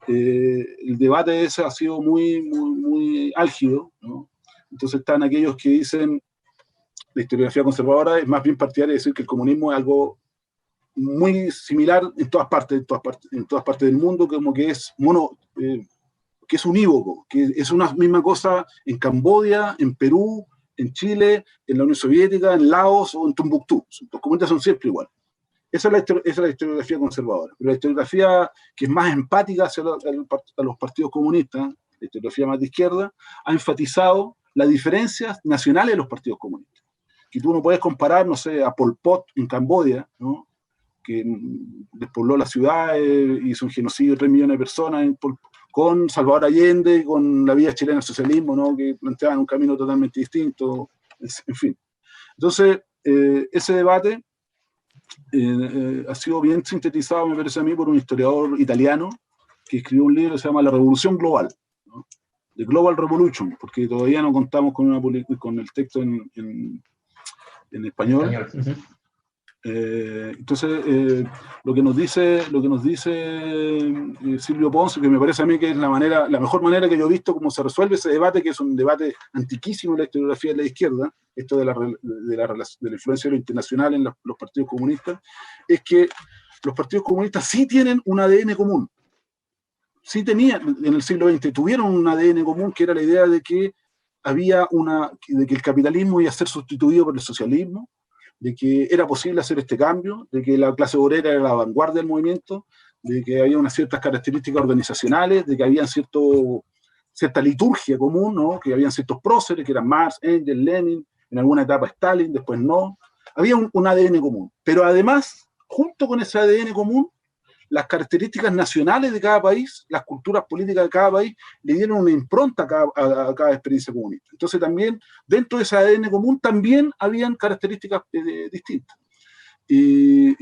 el debate ese ha sido muy álgido, ¿no? Entonces están aquellos que dicen, la historiografía conservadora es más bien partidaria de decir que el comunismo es algo muy similar en todas partes del mundo, como que es que es unívoco, que es una misma cosa en Camboya, en Perú, en Chile, en la Unión Soviética, en Laos o en Tombuctú. Los comunistas son siempre iguales. Esa es la historiografía conservadora. Pero la historiografía que es más empática hacia los partidos comunistas, la historiografía más de izquierda, ha enfatizado las diferencias nacionales de los partidos comunistas. Que tú no puedes comparar, no sé, a Pol Pot en Camboya, ¿no? Que despobló la ciudad, hizo un genocidio de 3 millones de personas, con Salvador Allende, con la vía chilena del socialismo, ¿no? Que planteaban un camino totalmente distinto, en fin. Entonces, ese debate ha sido bien sintetizado, me parece a mí, por un historiador italiano que escribió un libro que se llama La Revolución Global, ¿no? The Global Revolution, porque todavía no contamos con el texto en español. Entonces, lo que nos dice Silvio Ponce, que me parece a mí que es la mejor manera que yo he visto cómo se resuelve ese debate, que es un debate antiquísimo en la historiografía de la izquierda, esto de la influencia de lo internacional en los partidos comunistas, es que los partidos comunistas sí tienen un ADN común. Sí tenían, en el siglo XX, tuvieron un ADN común, que era la idea de que de que el capitalismo iba a ser sustituido por el socialismo, de que era posible hacer este cambio, de que la clase obrera era la vanguardia del movimiento, de que había unas ciertas características organizacionales, de que había cierta liturgia común, ¿no? Que habían ciertos próceres, que eran Marx, Engels, Lenin, en alguna etapa Stalin, después no. Había un ADN común. Pero además, junto con ese ADN común, las características nacionales de cada país, las culturas políticas de cada país, le dieron una impronta a cada experiencia comunista. Entonces también, dentro de ese ADN común, también habían características distintas. Y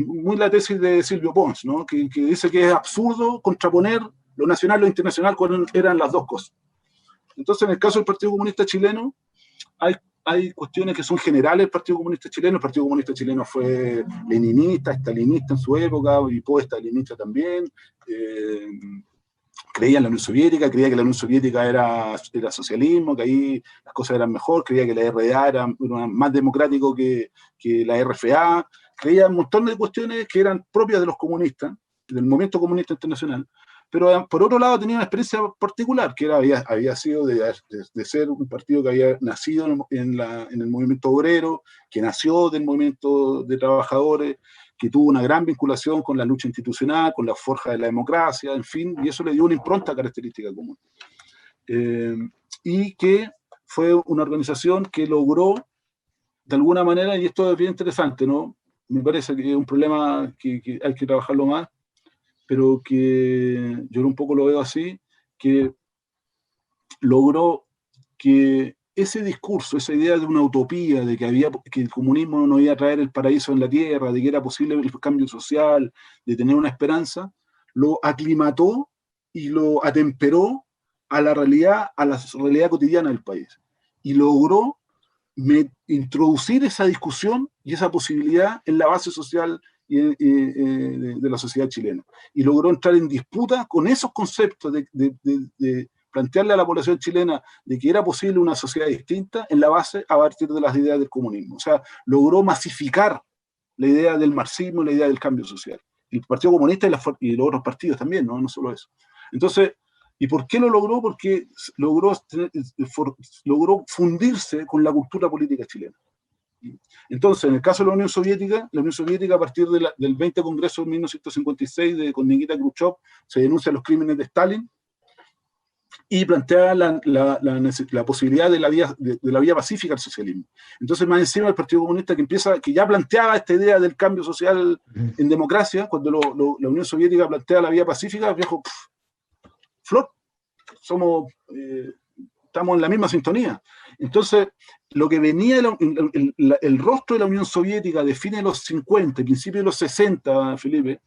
muy la tesis de Silvio Pons, ¿no? que dice que es absurdo contraponer lo nacional y lo internacional cuando eran las dos cosas. Entonces, en el caso del Partido Comunista Chileno, hay cuestiones que son generales del Partido Comunista Chileno. El Partido Comunista Chileno fue leninista, stalinista en su época, y post-stalinista también. Creía en la Unión Soviética, creía que la Unión Soviética era socialismo, que ahí las cosas eran mejor, creía que la RDA era más democrático que la RFA, creía un montón de cuestiones que eran propias de los comunistas, del movimiento comunista internacional. Pero por otro lado tenía una experiencia particular, que había sido de ser un partido que había nacido en el movimiento obrero, que nació del movimiento de trabajadores, que tuvo una gran vinculación con la lucha institucional, con la forja de la democracia, en fin, y eso le dio una impronta característica común. Y que fue una organización que logró, de alguna manera, y esto es bien interesante, ¿no? Me parece que es un problema que hay que trabajarlo más, pero que yo un poco lo veo así, que logró que ese discurso, esa idea de una utopía, de que el comunismo no iba a traer el paraíso en la tierra, de que era posible el cambio social, de tener una esperanza, lo aclimató y lo atemperó a la realidad cotidiana del país. Y logró introducir esa discusión y esa posibilidad en la base social de la sociedad chilena. Y logró entrar en disputa con esos conceptos de plantearle a la población chilena de que era posible una sociedad distinta en la base a partir de las ideas del comunismo. O sea, logró masificar la idea del marxismo y la idea del cambio social. Y el Partido Comunista y los otros partidos también, no solo eso. Entonces, ¿y por qué lo logró? Porque logró fundirse con la cultura política chilena. Entonces, en el caso de la Unión Soviética a partir del 20 Congreso de 1956 con Nikita Khrushchev, se denuncian los crímenes de Stalin, y planteaba la posibilidad de la vía pacífica al socialismo. Entonces, más encima el Partido Comunista que ya planteaba esta idea del cambio social en democracia, cuando la Unión Soviética plantea la vía pacífica, viejo, flor, estamos en la misma sintonía. Entonces, lo que venía, el rostro de la Unión Soviética de fines de los 50, principios de los 60, Felipe,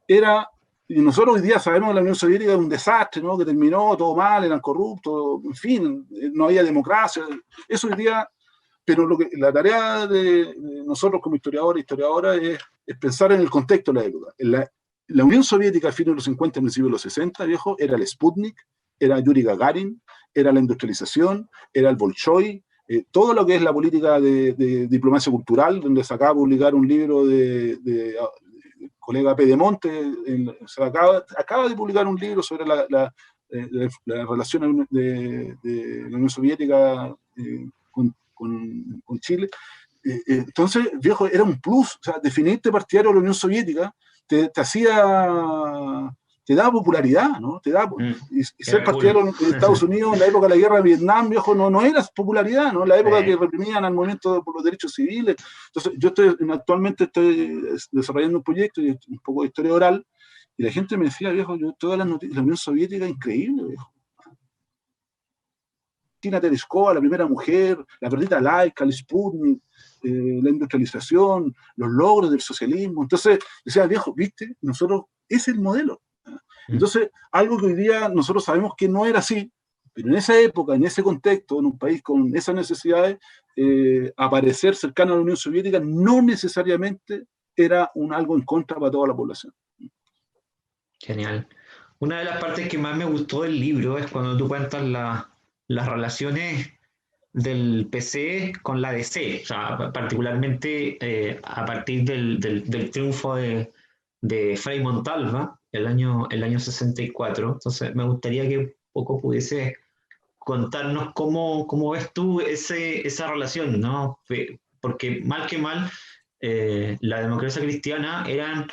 era... Y nosotros hoy día sabemos que la Unión Soviética era un desastre, ¿no? Que terminó todo mal, eran corruptos, en fin, no había democracia. Eso hoy día, pero la tarea de nosotros como historiadores y historiadoras es pensar en el contexto de la época. La Unión Soviética a fines de los 50, principios de los 60, viejo, era el Sputnik, era Yuri Gagarin, era la industrialización, era el Bolshoi, todo lo que es la política de diplomacia cultural, donde se acaba de publicar un libro de colega Pedemonte, acaba de publicar un libro sobre la relación de la Unión Soviética con Chile. Entonces, viejo, era un plus. O sea, definirte partidario de la Unión Soviética te daba popularidad, ¿no? Y ser partidario de Estados Unidos en la época de la guerra de Vietnam, viejo, no era popularidad, ¿no? La época que reprimían al movimiento por los derechos civiles. Entonces, yo actualmente estoy desarrollando un proyecto y un poco de historia oral, y la gente me decía, viejo, todas las noticias, la Unión Soviética es increíble, viejo. Tina Tereskova, la primera mujer, la perrita laica, el Sputnik, la industrialización, los logros del socialismo. Entonces, decía, viejo, viste, nosotros, ese es el modelo. Entonces, algo que hoy día nosotros sabemos que no era así, pero en esa época, en ese contexto, en un país con esas necesidades, aparecer cercano a la Unión Soviética no necesariamente era algo en contra para toda la población. Genial. Una de las partes que más me gustó del libro es cuando tú cuentas las relaciones del PC con la DC, o sea, particularmente a partir del triunfo de Frei Montalva, el año 64. Entonces, me gustaría que un poco pudiese contarnos cómo ves tú esa relación, ¿no? Porque mal que mal, la democracia cristiana eran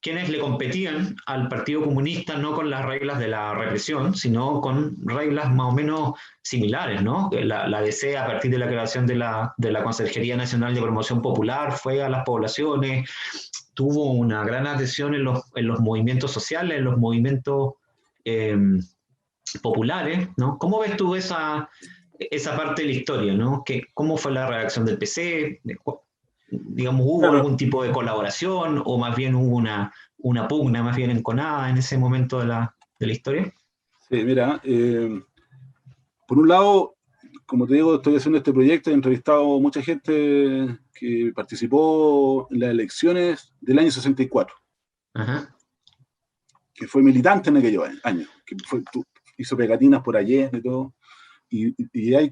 quienes le competían al Partido Comunista no con las reglas de la represión, sino con reglas más o menos similares, ¿no? La DC, a partir de la creación de la Consejería Nacional de Promoción Popular, fue a las poblaciones, tuvo una gran adhesión en los movimientos sociales, en los movimientos populares, ¿no? ¿Cómo ves tú esa parte de la historia, ¿no? ¿Cómo fue la reacción del PC? Digamos, ¿hubo algún tipo de colaboración o más bien hubo una pugna más bien enconada en ese momento de la historia? Sí, mira, por un lado, como te digo, estoy haciendo este proyecto, he entrevistado a mucha gente que participó en las elecciones del año 64, Ajá. que fue militante en aquellos años, que hizo pegatinas por allí y todo, y hay...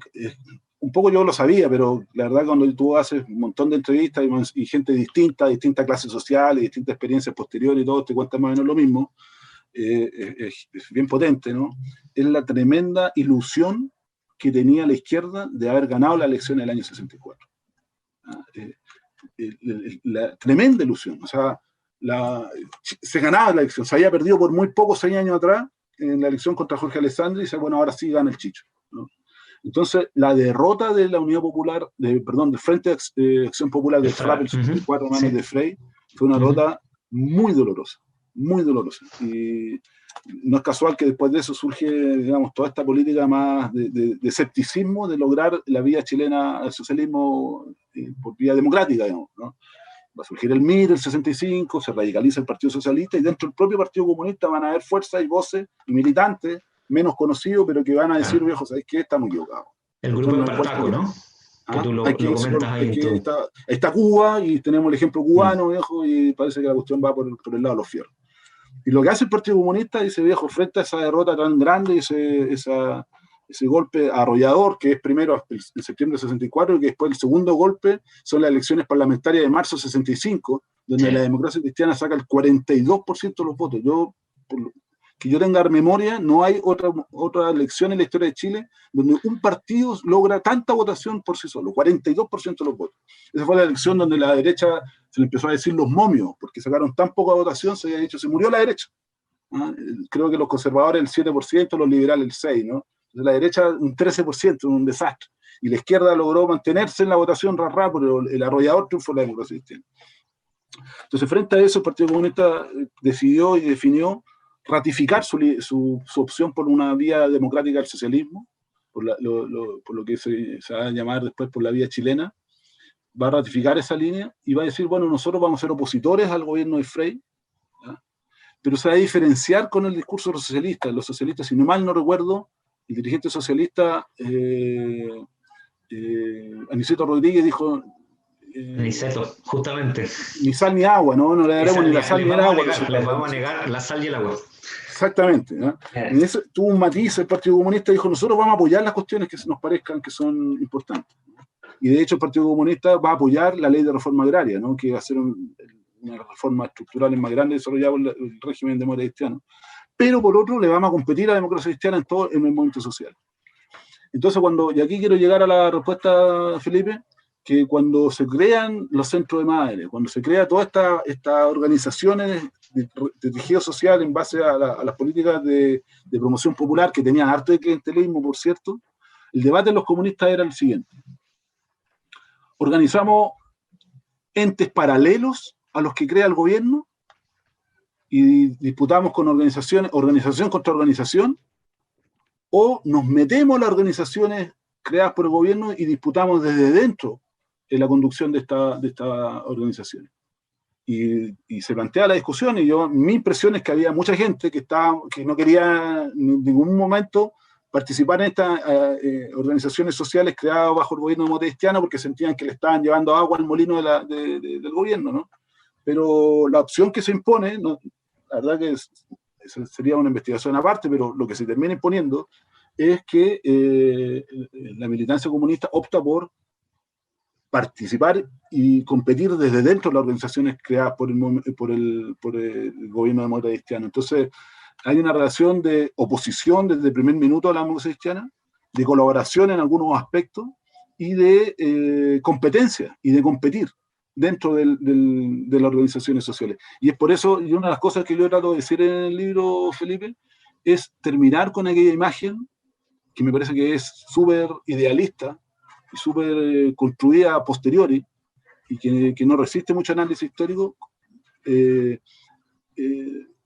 un poco yo lo sabía, pero la verdad cuando tú haces un montón de entrevistas y gente distintas clases sociales, distintas experiencias posteriores y todo, te cuentan más o menos lo mismo, es bien potente, ¿no? Es la tremenda ilusión que tenía la izquierda de haber ganado la elección del año 64. La tremenda ilusión, o sea, se ganaba la elección, se había perdido por muy poco 6 años atrás en la elección contra Jorge Alessandri y dice, bueno, ahora sí gana el Chicho, ¿no? Entonces, la derrota de la Unidad Popular, del Frente de Acción Popular del FRAP, el 64, manos de Frei, fue una derrota muy dolorosa, muy dolorosa. Y no es casual que después de eso surge, digamos, toda esta política más de escepticismo de lograr la vía chilena al socialismo por vía democrática, digamos, ¿no? Va a surgir el MIR, el 65, se radicaliza el Partido Socialista y dentro del propio Partido Comunista van a haber fuerzas y voces y militantes menos conocidos, pero que van a decir, viejo, ¿sabéis qué? Estamos equivocados. El grupo de Espartaco, ¿no? Que tú lo comentas ahí. Está Cuba y tenemos el ejemplo cubano, viejo, y parece que la cuestión va por el lado de los fierros. Y lo que hace el Partido Comunista, dice, viejo, frente a esa derrota tan grande, ese golpe arrollador, que es primero en septiembre del 64, y que después el segundo golpe son las elecciones parlamentarias de marzo del 65, donde la democracia cristiana saca el 42% de los votos. Que yo tenga memoria, no hay otra elección en la historia de Chile donde un partido logra tanta votación por sí solo, 42% de los votos. Esa fue la elección donde la derecha se le empezó a decir los momios, porque sacaron tan poca votación, se murió la derecha. Creo que los conservadores el 7%, los liberales el 6%, ¿no? Entonces, la derecha un 13%, un desastre. Y la izquierda logró mantenerse en la votación, pero el arrollador triunfo de la democracia cristiana. Entonces, frente a eso, el Partido Comunista decidió y definió ratificar su opción por una vía democrática al socialismo, por lo que se va a llamar después por la vía chilena. Va a ratificar esa línea y va a decir, bueno, nosotros vamos a ser opositores al gobierno de Frei, ¿ya? Pero se va a diferenciar con el discurso de los socialistas. Los socialistas, si no mal no recuerdo, el dirigente socialista Aniceto Rodríguez dijo... Aniceto, justamente. Ni sal ni agua, ¿no? No le daremos ni la sal ni el agua. Les vamos a negar la sal y el agua. Exactamente, ¿no? En eso tuvo un matiz el Partido Comunista, dijo, nosotros vamos a apoyar las cuestiones que nos parezcan que son importantes. Y de hecho el Partido Comunista va a apoyar la ley de reforma agraria, ¿no? Que va a ser una reforma estructural más grande desarrollada por el régimen democrático cristiano. Pero por otro, le vamos a competir a la democracia cristiana en el movimiento social. Entonces, y aquí quiero llegar a la respuesta, Felipe, que cuando se crean los centros de madre, cuando se crea todas estas organizaciones de tejido social en base a las políticas de promoción popular, que tenían harto de clientelismo, por cierto, el debate de los comunistas era el siguiente. Organizamos entes paralelos a los que crea el gobierno y disputamos con organización contra organización, o nos metemos a las organizaciones creadas por el gobierno y disputamos desde dentro la conducción de estas organizaciones. Y se plantea la discusión, y mi impresión es que había mucha gente que no quería en ningún momento participar en estas organizaciones sociales creadas bajo el gobierno democrático cristiano porque sentían que le estaban llevando agua al molino del gobierno, ¿no? Pero la opción que se impone, ¿no? La verdad que sería una investigación aparte, pero lo que se termina imponiendo es que la militancia comunista opta por participar y competir desde dentro de las organizaciones creadas por el gobierno democrático cristiano. Entonces, hay una relación de oposición desde el primer minuto a la democracia cristiana, de colaboración en algunos aspectos y de competencia y de competir dentro de las organizaciones sociales. Y es por eso, y una de las cosas que yo trato de decir en el libro, Felipe, es terminar con aquella imagen que me parece que es súper idealista y súper construida a posteriori y que no resiste mucho análisis histórico,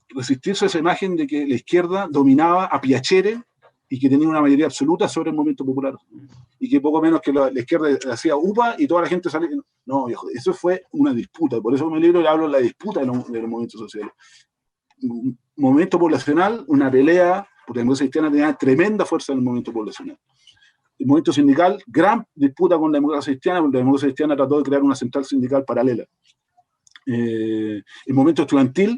resistirse a esa imagen de que la izquierda dominaba a Piacere y que tenía una mayoría absoluta sobre el movimiento popular. Y que poco menos que la izquierda hacía upa y toda la gente salía. No, viejo, eso fue una disputa. Por eso en mi libro le hablo de la disputa de los movimientos sociales. Un movimiento poblacional, una pelea, porque la democracia cristiana tenía tremenda fuerza en el movimiento poblacional. El movimiento sindical, gran disputa con la democracia cristiana, porque la democracia cristiana trató de crear una central sindical paralela. El movimiento estudiantil,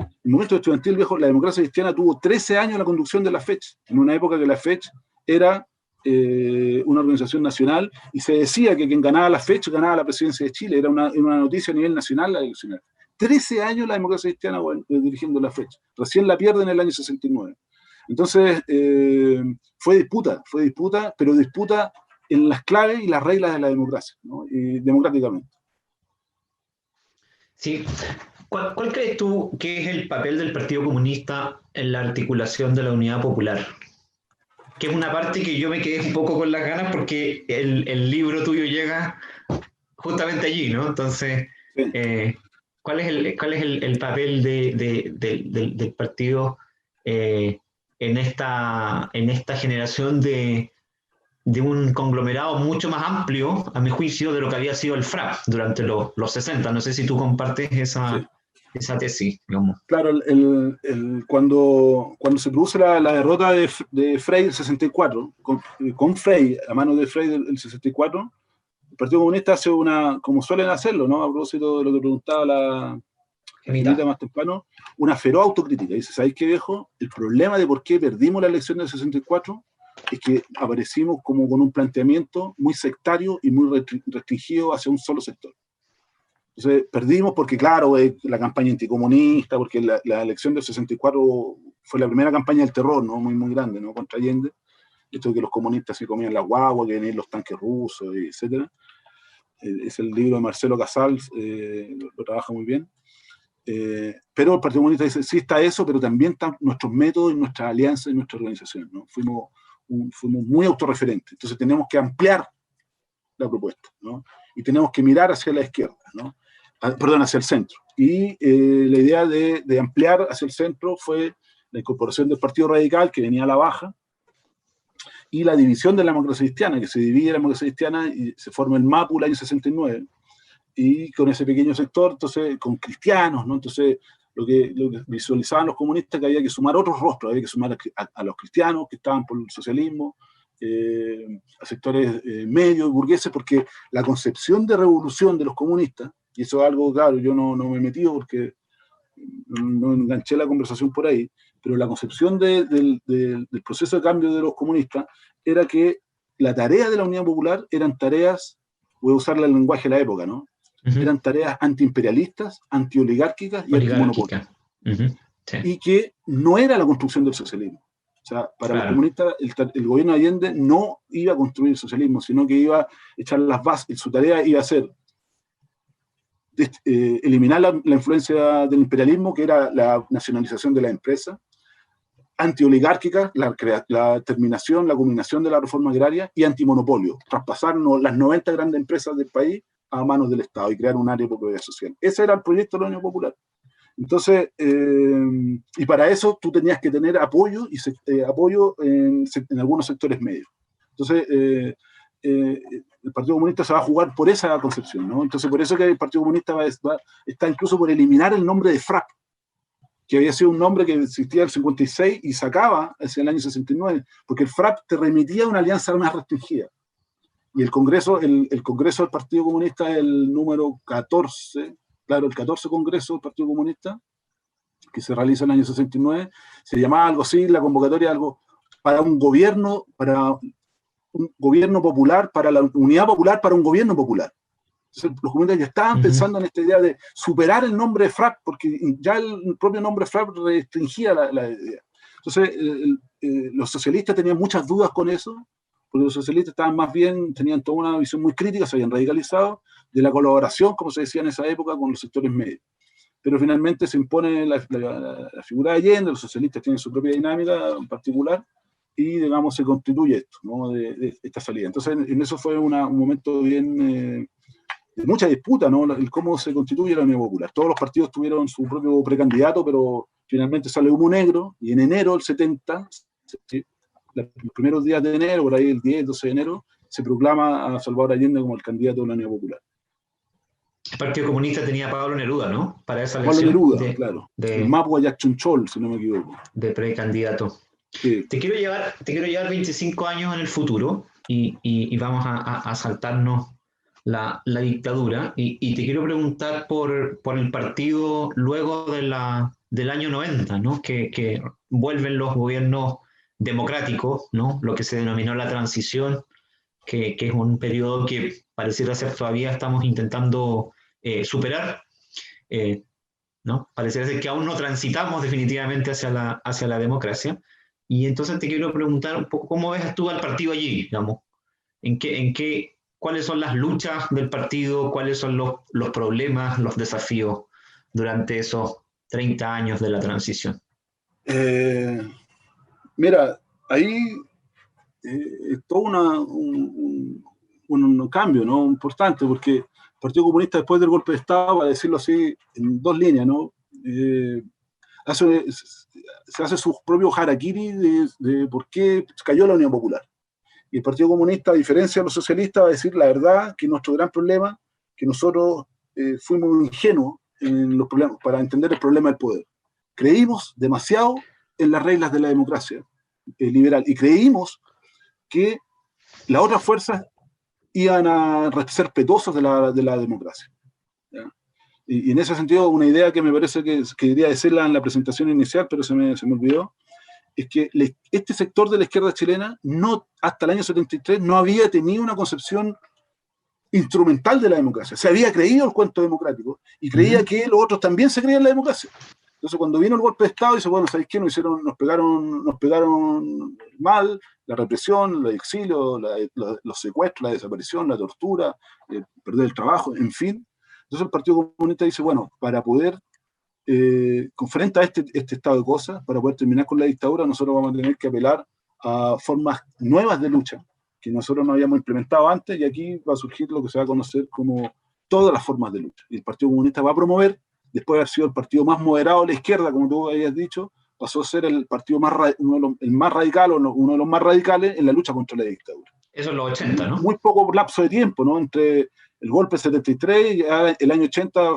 viejo, la democracia cristiana tuvo 13 años en la conducción de la FECH, en una época que la FECH era una organización nacional y se decía que quien ganaba la FECH ganaba la presidencia de Chile, era una noticia a nivel nacional la elección. 13 años la democracia cristiana dirigiendo la FECH, recién la pierde en el año 69. Entonces, fue disputa, pero disputa en las claves y las reglas de la democracia, ¿no? Y democráticamente. Sí. ¿Cuál crees tú que es el papel del Partido Comunista en la articulación de la unidad popular? Que es una parte que yo me quedé un poco con las ganas porque el libro tuyo llega justamente allí, ¿no? Entonces, sí. ¿Cuál es el papel del partido en esta generación de un conglomerado mucho más amplio, a mi juicio, de lo que había sido el FRAP durante los 60? No sé si tú compartes esa tesis, digamos. Claro, cuando se produce la derrota de Frei el 64, con Frei, a mano de Frei el 64, el Partido Comunista hace como suelen hacerlo, ¿no? A propósito de lo que preguntaba la Gemita más temprano, una feroz autocrítica. Dice, ¿sabéis qué, viejo? El problema de por qué perdimos la elección del 64 es que aparecimos como con un planteamiento muy sectario y muy restringido hacia un solo sector. Entonces, perdimos porque, claro, la campaña anticomunista, porque la elección del 64 fue la primera campaña del terror, ¿no? Muy, muy grande, ¿no? Contra Allende. Esto de que los comunistas se comían las guaguas, que venían los tanques rusos, etc. Es el libro de Marcelo Casals, lo trabaja muy bien. Pero el Partido Comunista dice, sí está eso, pero también están nuestros métodos y nuestras alianzas y nuestra organización, ¿no? Fuimos fuimos muy autorreferentes. Entonces tenemos que ampliar la propuesta, ¿no? Y tenemos que mirar hacia la izquierda, ¿no? Perdón, hacia el centro. Y la idea de ampliar hacia el centro fue la incorporación del Partido Radical, que venía a la baja, y la división de la democracia cristiana, que se divide la democracia cristiana y se forma el MAPU el año 69, y con ese pequeño sector, entonces, con cristianos, ¿no? Entonces, lo que visualizaban los comunistas, que había que sumar otros rostros, había que sumar a los cristianos que estaban por el socialismo, a sectores medios, burgueses, porque la concepción de revolución de los comunistas, y eso es algo, claro, yo no me he metido porque no enganché la conversación por ahí, pero la concepción del proceso de cambio de los comunistas era que la tarea de la Unidad Popular eran tareas, voy a usar el lenguaje de la época, ¿no? Eran tareas antiimperialistas, antioligárquicas y antimonopólicas. Sí. Y que no era la construcción del socialismo. O sea, para los comunistas, el gobierno de Allende no iba a construir el socialismo, sino que iba a echar las bases, su tarea iba a ser eliminar la influencia del imperialismo, que era la nacionalización de la empresa, antioligárquica, la terminación, la culminación de la reforma agraria, y antimonopolio, traspasar las 90 grandes empresas del país a manos del Estado y crear un área de propiedad social. Ese era el proyecto de la Unión Popular. Entonces, y para eso tú tenías que tener apoyo, apoyo en algunos sectores medios. Entonces, el Partido Comunista se va a jugar por esa concepción, ¿no? Entonces, por eso que el Partido Comunista está incluso por eliminar el nombre de FRAP, que había sido un nombre que existía en el 56 y sacaba hacia el año 69, porque el FRAP te remitía a una alianza más restringida. Y el Congreso del Partido Comunista es el número 14, claro, el 14 Congreso del Partido Comunista, que se realiza en el año 69, se llamaba algo así, la convocatoria, algo para un gobierno popular, para la unidad popular, para un gobierno popular. Entonces, los comunistas ya estaban pensando en esta idea de superar el nombre de FRAP, porque ya el propio nombre FRAP restringía la idea. Entonces, los socialistas tenían muchas dudas con eso, porque los socialistas tenían toda una visión muy crítica, se habían radicalizado, de la colaboración, como se decía en esa época, con los sectores medios. Pero finalmente se impone la figura de Allende, los socialistas tienen su propia dinámica en particular, y, digamos, se constituye esto, ¿no? de esta salida. Entonces, en eso fue un momento bien de mucha disputa, ¿no? Cómo se constituye la Unión Popular. Todos los partidos tuvieron su propio precandidato, pero finalmente sale humo negro, y en enero del 70, los primeros días de enero, por ahí el 10, 12 de enero, se proclama a Salvador Allende como el candidato de la Unión Popular. El Partido Comunista tenía a Pablo Neruda, ¿no? Para esa elección. Pablo Neruda, claro. El Mapu Ayacchunchol, si no me equivoco. De precandidato. Sí. Te quiero llevar 25 años en el futuro y vamos a saltarnos la dictadura y te quiero preguntar por el partido luego del año 90, ¿no? Que vuelven los gobiernos democráticos, ¿no? Lo que se denominó la transición, que es un periodo que pareciera ser todavía estamos intentando superar, ¿no? Pareciera ser que aún no transitamos definitivamente hacia la democracia. Y entonces te quiero preguntar un poco cómo ves tú al partido allí, digamos, cuáles son las luchas del partido, cuáles son los problemas, los desafíos durante esos 30 años de la transición. Mira, ahí es todo un cambio, ¿no? Importante, porque el Partido Comunista después del golpe de Estado, para decirlo así, en dos líneas, ¿no? Se hace su propio harakiri de por qué cayó la Unión Popular. Y el Partido Comunista, a diferencia de los socialistas, va a decir la verdad, que nuestro gran problema, que nosotros fuimos ingenuos en los problemas, para entender el problema del poder. Creímos demasiado en las reglas de la democracia liberal y creímos que las otras fuerzas iban a ser respetuosos de la democracia. ¿Ya? Y en ese sentido, una idea que me parece que quería decirla en la presentación inicial, pero se me olvidó, es que este sector de la izquierda chilena, hasta el año 73, no había tenido una concepción instrumental de la democracia. Se había creído el cuento democrático y creía que los otros también se creían la democracia. Entonces, cuando vino el golpe de Estado, dice, bueno, ¿sabéis qué? Nos pegaron mal, la represión, el exilio, los secuestros, la desaparición, la tortura, perder el trabajo, en fin. Entonces el Partido Comunista dice, bueno, para poder frente a este estado de cosas, para poder terminar con la dictadura, nosotros vamos a tener que apelar a formas nuevas de lucha que nosotros no habíamos implementado antes, y aquí va a surgir lo que se va a conocer como todas las formas de lucha. Y el Partido Comunista va a promover, después de haber sido el partido más moderado de la izquierda, como tú habías dicho, pasó a ser el partido el más radical, o uno de los más radicales en la lucha contra la dictadura. Eso en los 80, ¿no? Muy poco lapso de tiempo, ¿no? Entre el golpe 73 y el año 80,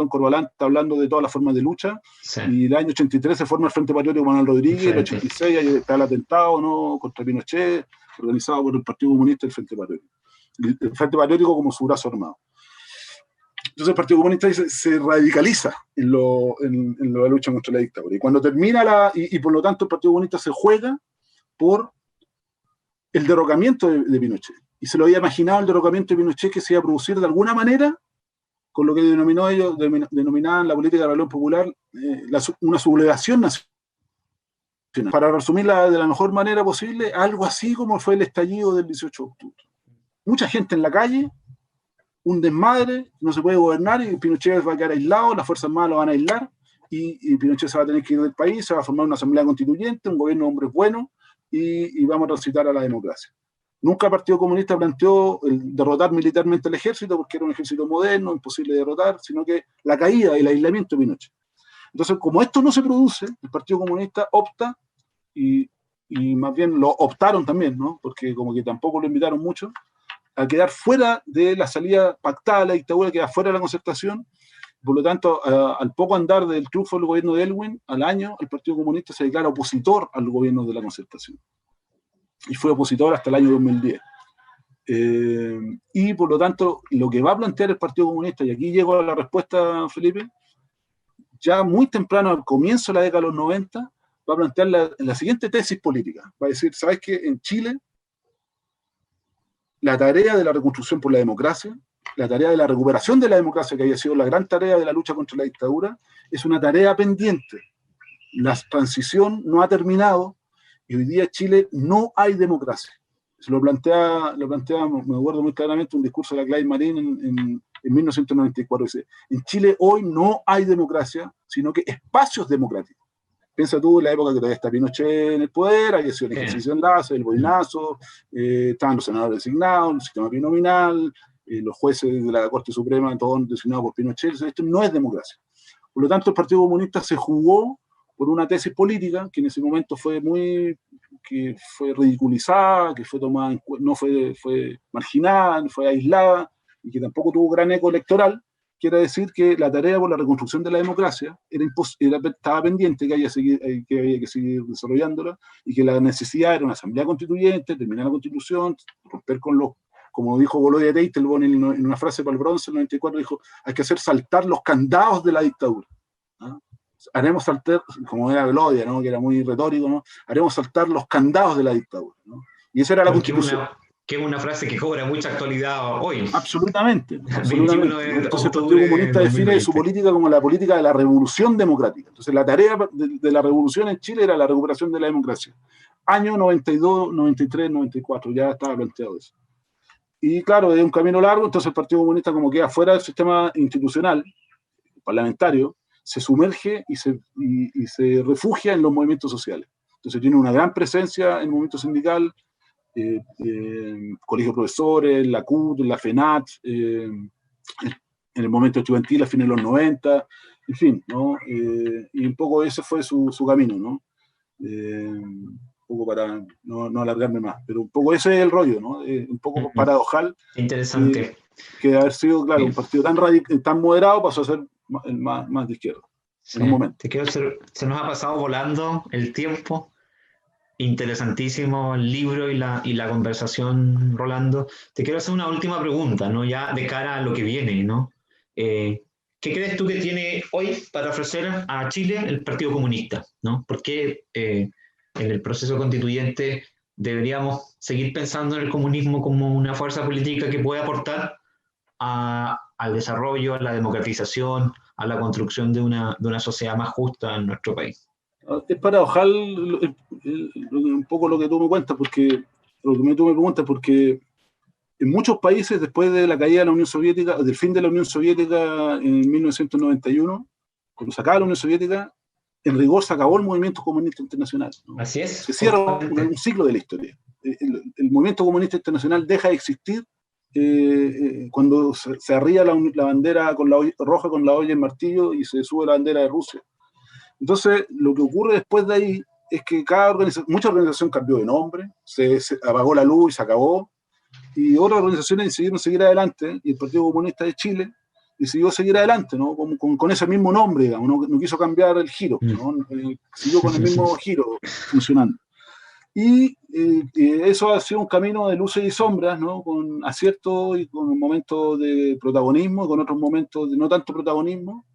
Corbalán está hablando de todas las formas de lucha, sí. Y el año 83 se forma el Frente Patriótico Manuel Rodríguez, el 86 ahí está el atentado, ¿no?, contra Pinochet, organizado por el Partido Comunista y el Frente Patriótico. El Frente Patriótico como su brazo armado. Entonces el Partido Comunista se radicaliza en la lucha contra la dictadura. Y cuando termina y por lo tanto el Partido Comunista se juega por el derrocamiento de Pinochet. Y se lo había imaginado el derrocamiento de Pinochet que se iba a producir de alguna manera con lo que denominaban la política de la rebelión popular, una sublevación nacional. Para resumirla de la mejor manera posible, algo así como fue el estallido del 18 de octubre. Mucha gente en la calle, un desmadre, no se puede gobernar y Pinochet va a quedar aislado, las Fuerzas Armadas lo van a aislar y Pinochet se va a tener que ir del país, se va a formar una asamblea constituyente, un gobierno de hombres buenos y vamos a transitar a la democracia. Nunca el Partido Comunista planteó el derrotar militarmente al ejército porque era un ejército moderno, imposible de derrotar, sino que la caída y el aislamiento de Pinochet. Entonces, como esto no se produce, el Partido Comunista opta y más bien lo optaron también, ¿no?, porque como que tampoco lo invitaron mucho, a quedar fuera de la salida pactada de la dictadura, quedar fuera de la concertación. Por lo tanto, al poco andar del triunfo del gobierno de Elwin, al año, el Partido Comunista se declara opositor al gobierno de la concertación. Y fue opositor hasta el año 2010. Y por lo tanto, lo que va a plantear el Partido Comunista, y aquí llego a la respuesta, Felipe, ya muy temprano, al comienzo de la década de los 90, va a plantear la siguiente tesis política. Va a decir, ¿sabes qué? En Chile, la tarea de la reconstrucción por la democracia, la tarea de la recuperación de la democracia, que había sido la gran tarea de la lucha contra la dictadura, es una tarea pendiente. La transición no ha terminado y hoy día en Chile no hay democracia. Se lo plantea, me acuerdo muy claramente, un discurso de la Gladys Marín en 1994. Dice, en Chile hoy no hay democracia, sino que espacios democráticos. Piensa tú en la época que todavía está Pinochet en el poder, había sido el ejercicio de enlace, el boinazo, estaban los senadores designados, el sistema binominal, los jueces de la Corte Suprema, todos designados por Pinochet. Esto no es democracia. Por lo tanto, el Partido Comunista se jugó por una tesis política que en ese momento fue ridiculizada, que fue tomada, fue marginada, fue aislada y que tampoco tuvo gran eco electoral. Quiere decir que la tarea por la reconstrucción de la democracia estaba pendiente, que había que seguir desarrollándola, y que la necesidad era una asamblea constituyente, terminar la constitución, romper con los, como dijo Volodya Teitelbaum en una frase para el bronce en el 94, dijo, hay que hacer saltar los candados de la dictadura. ¿No? Haremos saltar, como era Volodya, ¿no?, que era muy retórico, ¿no?, haremos saltar los candados de la dictadura, ¿no? Y esa era la constitución. Que es una frase que cobra mucha actualidad hoy. Absolutamente. Entonces el Partido Comunista define su política como la política de la revolución democrática. Entonces la tarea de la revolución en Chile era la recuperación de la democracia. Año 92, 93, 94, ya estaba planteado eso. Y claro, es un camino largo, entonces el Partido Comunista, como queda fuera del sistema institucional, parlamentario, se sumerge y se refugia en los movimientos sociales. Entonces tiene una gran presencia en el movimiento sindical, colegio de profesores, la CUT, la FENAT, en el momento estudiantil a fines de los 90, en fin, ¿no? Y un poco ese fue su camino, ¿no? Un poco para no alargarme más, pero un poco ese es el rollo, ¿no? Un poco paradojal. Interesante. Que de haber sido, claro, un partido tan moderado pasó a ser el más de izquierda, sí, en un momento. Se nos ha pasado volando el tiempo. Interesantísimo el libro y la conversación, Rolando. Te quiero hacer una última pregunta, ¿no?, ya de cara a lo que viene, ¿no? ¿Qué crees tú que tiene hoy para ofrecer a Chile el Partido Comunista, ¿no? ¿Por qué en el proceso constituyente deberíamos seguir pensando en el comunismo como una fuerza política que puede aportar al desarrollo, a la democratización, a la construcción de una sociedad más justa en nuestro país? Es paradojal un poco lo que tú me cuentas, porque lo que tú me preguntas, porque en muchos países, después de la caída de la Unión Soviética, del fin de la Unión Soviética en 1991, cuando se acaba la Unión Soviética, en rigor se acabó el movimiento comunista internacional, ¿no? Así es. Se cierra un ciclo de la historia. El movimiento comunista internacional deja de existir cuando se arría la bandera con la roja con la olla y el martillo y se sube la bandera de Rusia. Entonces, lo que ocurre después de ahí es que mucha organización cambió de nombre, se apagó la luz y se acabó, y otras organizaciones decidieron seguir adelante, y el Partido Comunista de Chile decidió seguir adelante, ¿no? Con ese mismo nombre, digamos, no quiso cambiar el giro, ¿no? Siguió con el mismo giro funcionando. Y eso ha sido un camino de luces y sombras, ¿no? Con aciertos y con momentos de protagonismo, y con otros momentos de no tanto protagonismo,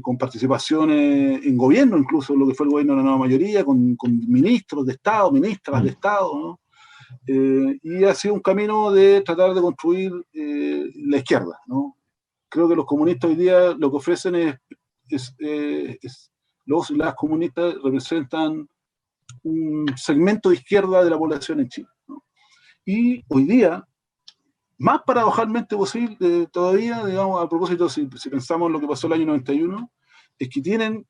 con participaciones en gobierno, incluso lo que fue el gobierno de la nueva mayoría, con ministros de Estado, ministras de Estado, ¿no? Y ha sido un camino de tratar de construir la izquierda, ¿no? Creo que los comunistas hoy día lo que ofrecen los y las comunistas representan un segmento de izquierda de la población en Chile, ¿no? Y hoy día, más paradojalmente posible todavía, digamos, a propósito, si pensamos en lo que pasó el año 91, es que tienen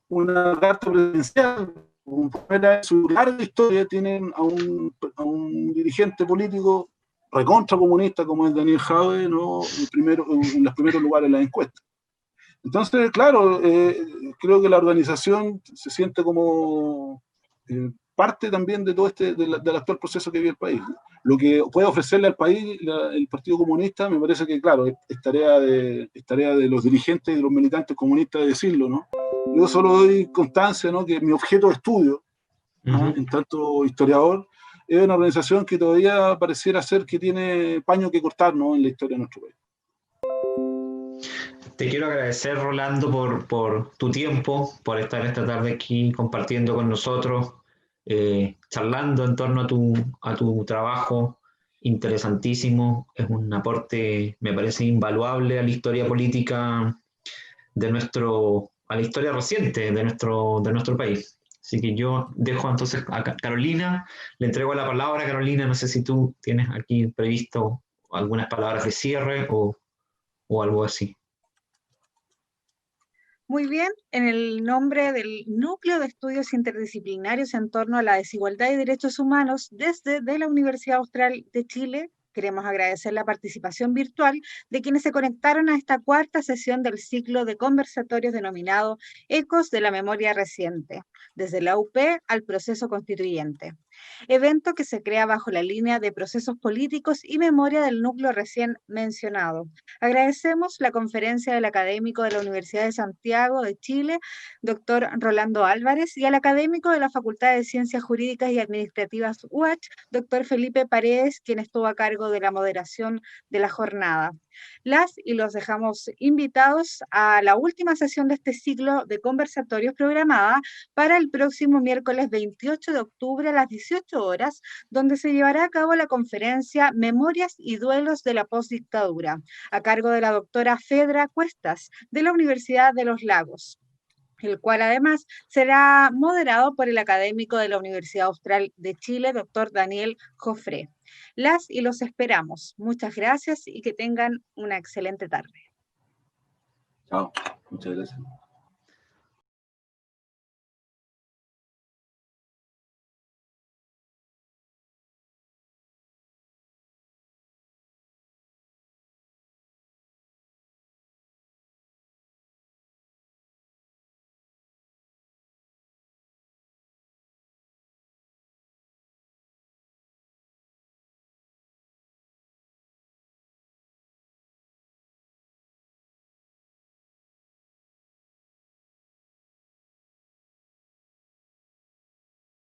una carta presidencial, como primera en su larga historia, tienen a un dirigente político recontra comunista como es Daniel Jadwe, ¿no? En los primeros lugares en las encuestas. Entonces, claro, creo que la organización se siente como parte también de todo del actual proceso que vive el país. Lo que puede ofrecerle al país el Partido Comunista, me parece que, claro, es tarea de los dirigentes y de los militantes comunistas decirlo, ¿no? Yo solo doy constancia, ¿no? Que mi objeto de estudio, ¿no? En tanto historiador, es una organización que todavía pareciera ser que tiene paño que cortar, ¿no? En la historia de nuestro país. Te quiero agradecer, Rolando, por tu tiempo, por estar esta tarde aquí compartiendo con nosotros, charlando en torno a tu trabajo interesantísimo. Es un aporte, me parece, invaluable a la historia política a la historia reciente de nuestro país. Así que yo dejo entonces a Carolina, le entrego la palabra a Carolina. No sé si tú tienes aquí previsto algunas palabras de cierre o algo así. Muy bien, en el nombre del Núcleo de Estudios Interdisciplinarios en torno a la desigualdad y derechos humanos desde la Universidad Austral de Chile, queremos agradecer la participación virtual de quienes se conectaron a esta cuarta sesión del ciclo de conversatorios denominado Ecos de la Memoria Reciente, desde la UP al proceso constituyente. Evento que se crea bajo la línea de procesos políticos y memoria del núcleo recién mencionado. Agradecemos la conferencia del académico de la Universidad de Santiago de Chile, doctor Rolando Álvarez, y al académico de la Facultad de Ciencias Jurídicas y Administrativas UACH, doctor Felipe Paredes, quien estuvo a cargo de la moderación de la jornada. Las y los dejamos invitados a la última sesión de este ciclo de conversatorios programada para el próximo miércoles 28 de octubre a las 18 horas, donde se llevará a cabo la conferencia Memorias y Duelos de la Postdictadura, a cargo de la doctora Fedra Cuestas, de la Universidad de los Lagos, el cual además será moderado por el académico de la Universidad Austral de Chile, doctor Daniel Jofré. Las y los esperamos. Muchas gracias y que tengan una excelente tarde. Chao, muchas gracias.